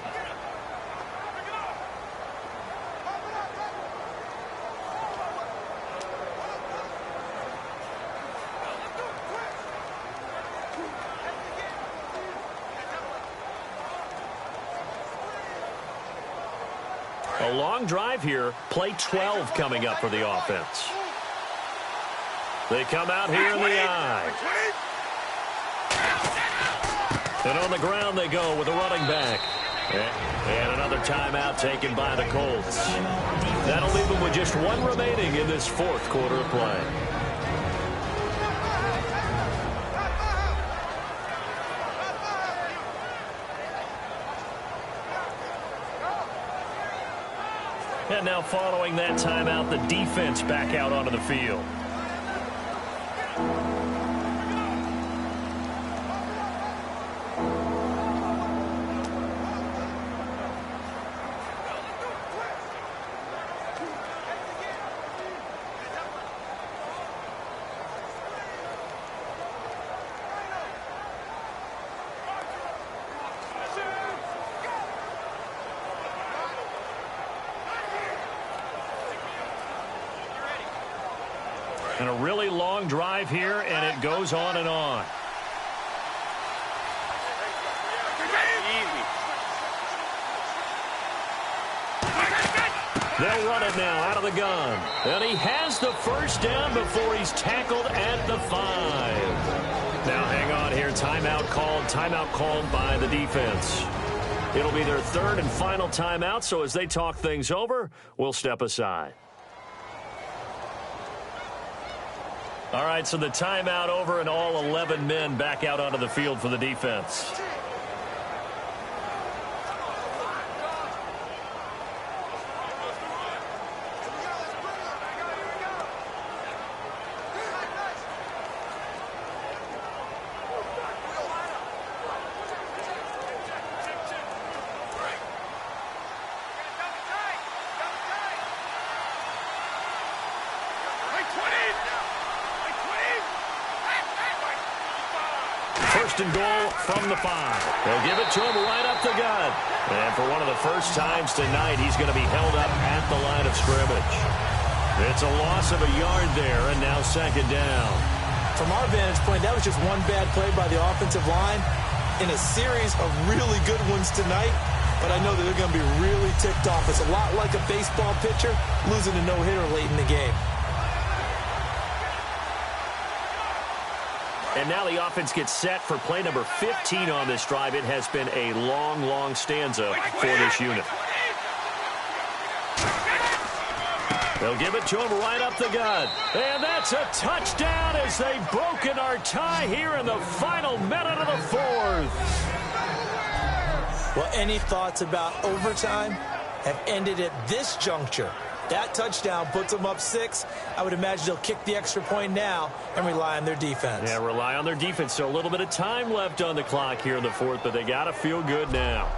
A long drive here. Play 12 coming up for the offense. They come out here in the eye. And on the ground they go with a running back. And another timeout taken by the Colts. That'll leave them with just 1 remaining in this 4th quarter of play. And now following that timeout, the defense back out onto the field. And a really long drive here, and it goes on and on. They'll run it now out of the gun. And he has the first down before he's tackled at the 5. Now hang on here. Timeout called by the defense. It'll be their third and final timeout, so as they talk things over, we'll step aside. All right, so the timeout over and all 11 men back out onto the field for the defense. First and goal from the 5. They'll give it to him right up the gut. And for one of the first times tonight, he's going to be held up at the line of scrimmage. It's a loss of a yard there, and now second down. From our vantage point, that was just one bad play by the offensive line in a series of really good ones tonight. But I know that they're going to be really ticked off. It's a lot like a baseball pitcher losing a no-hitter late in the game. And now the offense gets set for play number 15 on this drive. It has been a long, long stanza for this unit. They'll give it to him right up the gut. And that's a touchdown as they've broken our tie here in the final minute of the 4th. Well, any thoughts about overtime have ended at this juncture. That touchdown puts them up 6. I would imagine they'll kick the extra point now and rely on their defense. Yeah, rely on their defense. So a little bit of time left on the clock here in the 4th, but they got to feel good now.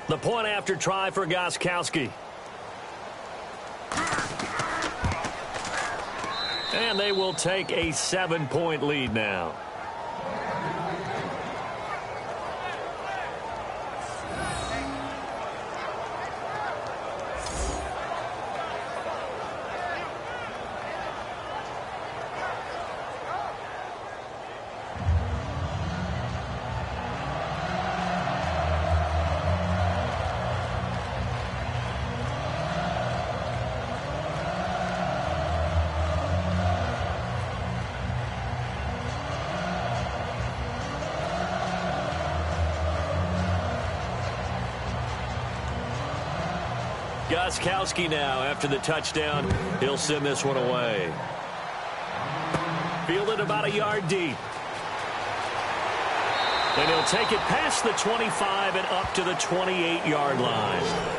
The point after try for Gostkowski. And they will take a 7-point lead now. Gostkowski now, after the touchdown, he'll send this one away. Fielded about a yard deep. And he'll take it past the 25 and up to the 28-yard line.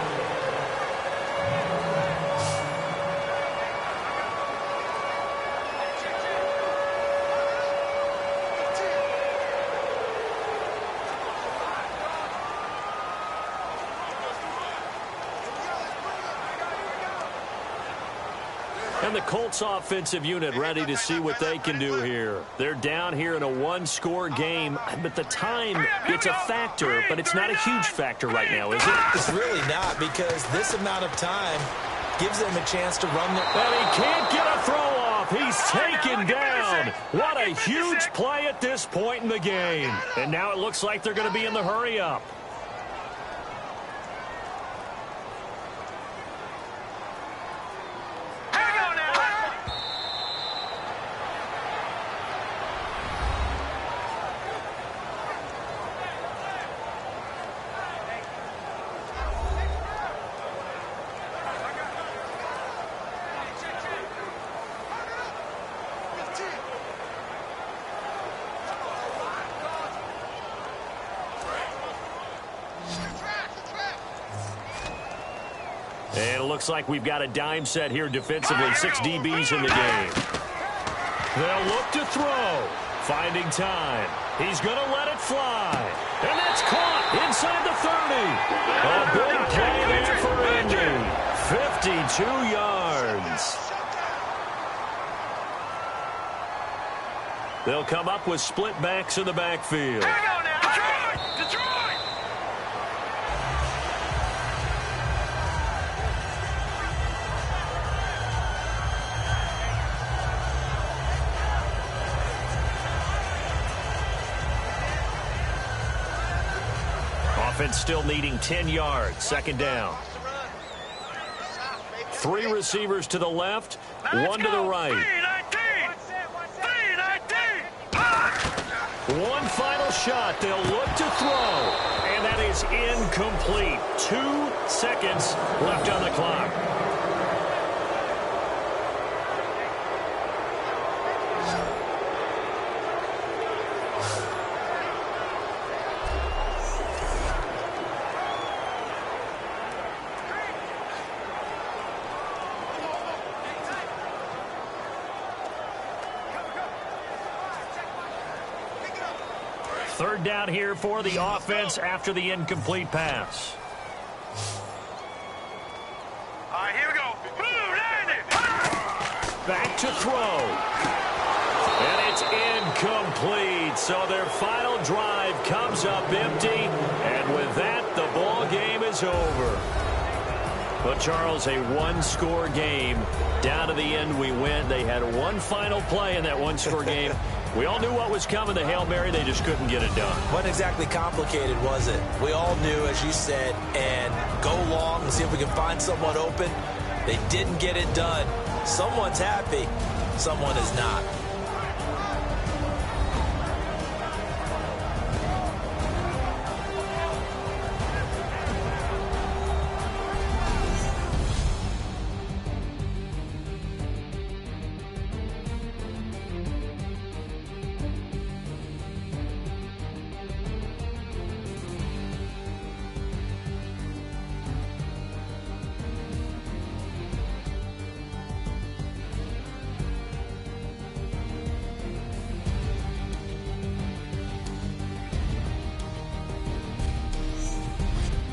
And the Colts offensive unit ready to see what they can do here. They're down here in a one-score game, but the time, it's a factor, but it's not a huge factor right now, is it? It's really not, because this amount of time gives them a chance to run the... And he can't get a throw off. He's taken down. What a huge play at this point in the game. And now it looks like they're going to be in the hurry-up. And it looks like we've got a dime set here defensively. 6 DBs in the game. They'll look to throw. Finding time. He's going to let it fly. And that's caught inside the 30. A big play there for Indy. 52 yards. They'll come up with split backs in the backfield. Detroit! offense still needing 10 yards. Second down. 3 receivers to the left, 1 to the right. One final shot. They'll look to throw. And that is incomplete. 2 seconds left on the clock. Third down here for the offense after the incomplete pass. All right, here we go. Back to throw. And it's incomplete. So their final drive comes up empty. And with that, the ball game is over. But, Charles, a one-score game. Down to the end we went. They had one final play in that one-score game. We all knew what was coming, the Hail Mary. They just couldn't get it done. Wasn't exactly complicated, was it? We all knew, as you said, and go long and see if we can find someone open. They didn't get it done. Someone's happy. Someone is not.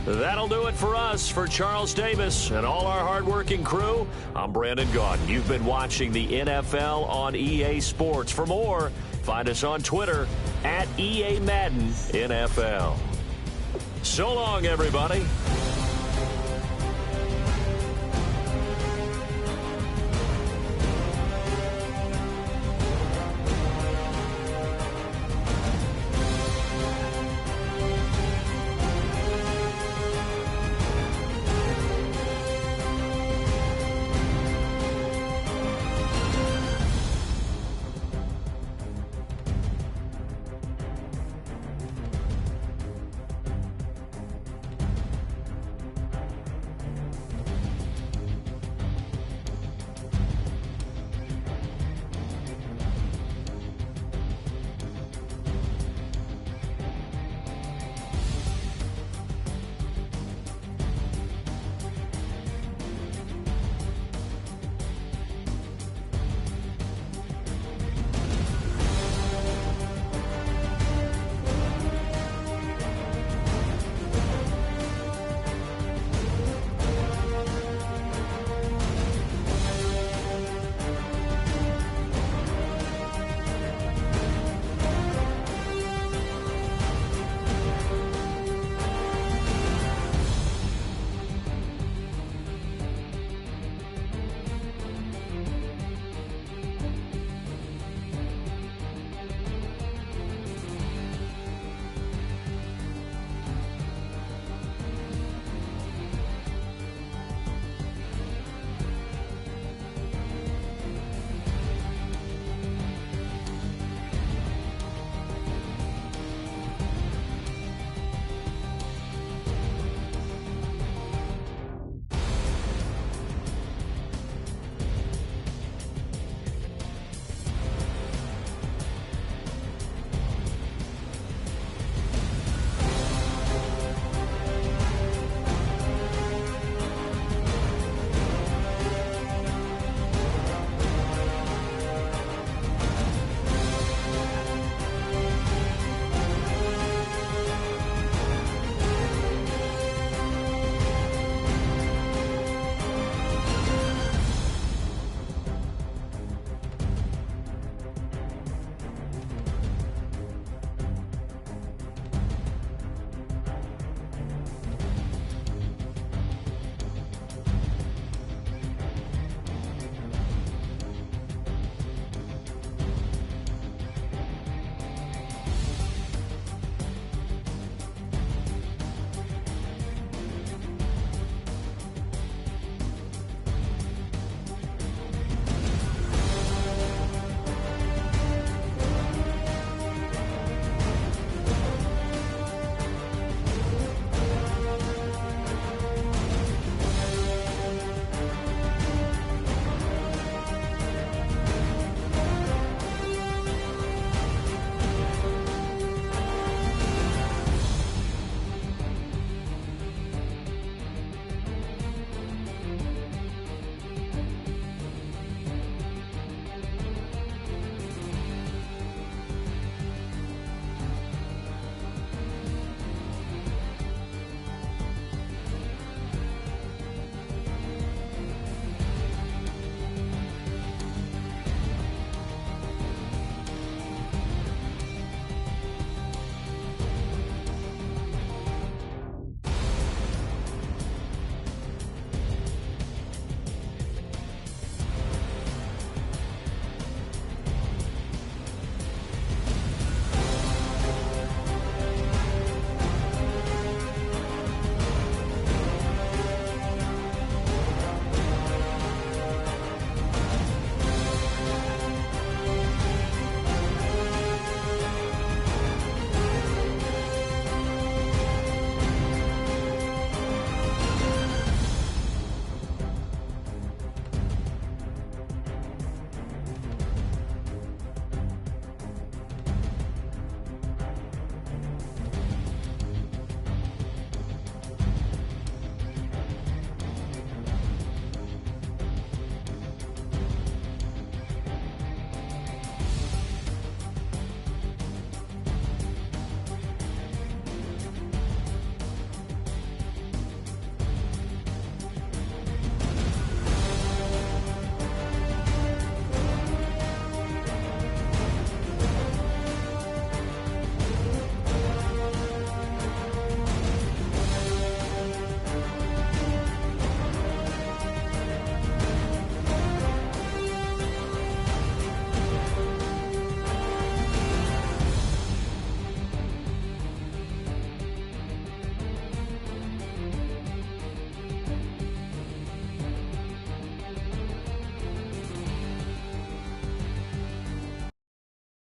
That'll do it for us. For Charles Davis and all our hardworking crew, I'm Brandon Gaudin. You've been watching the NFL on EA Sports. For more, find us on Twitter @EA Madden NFL. So long, everybody.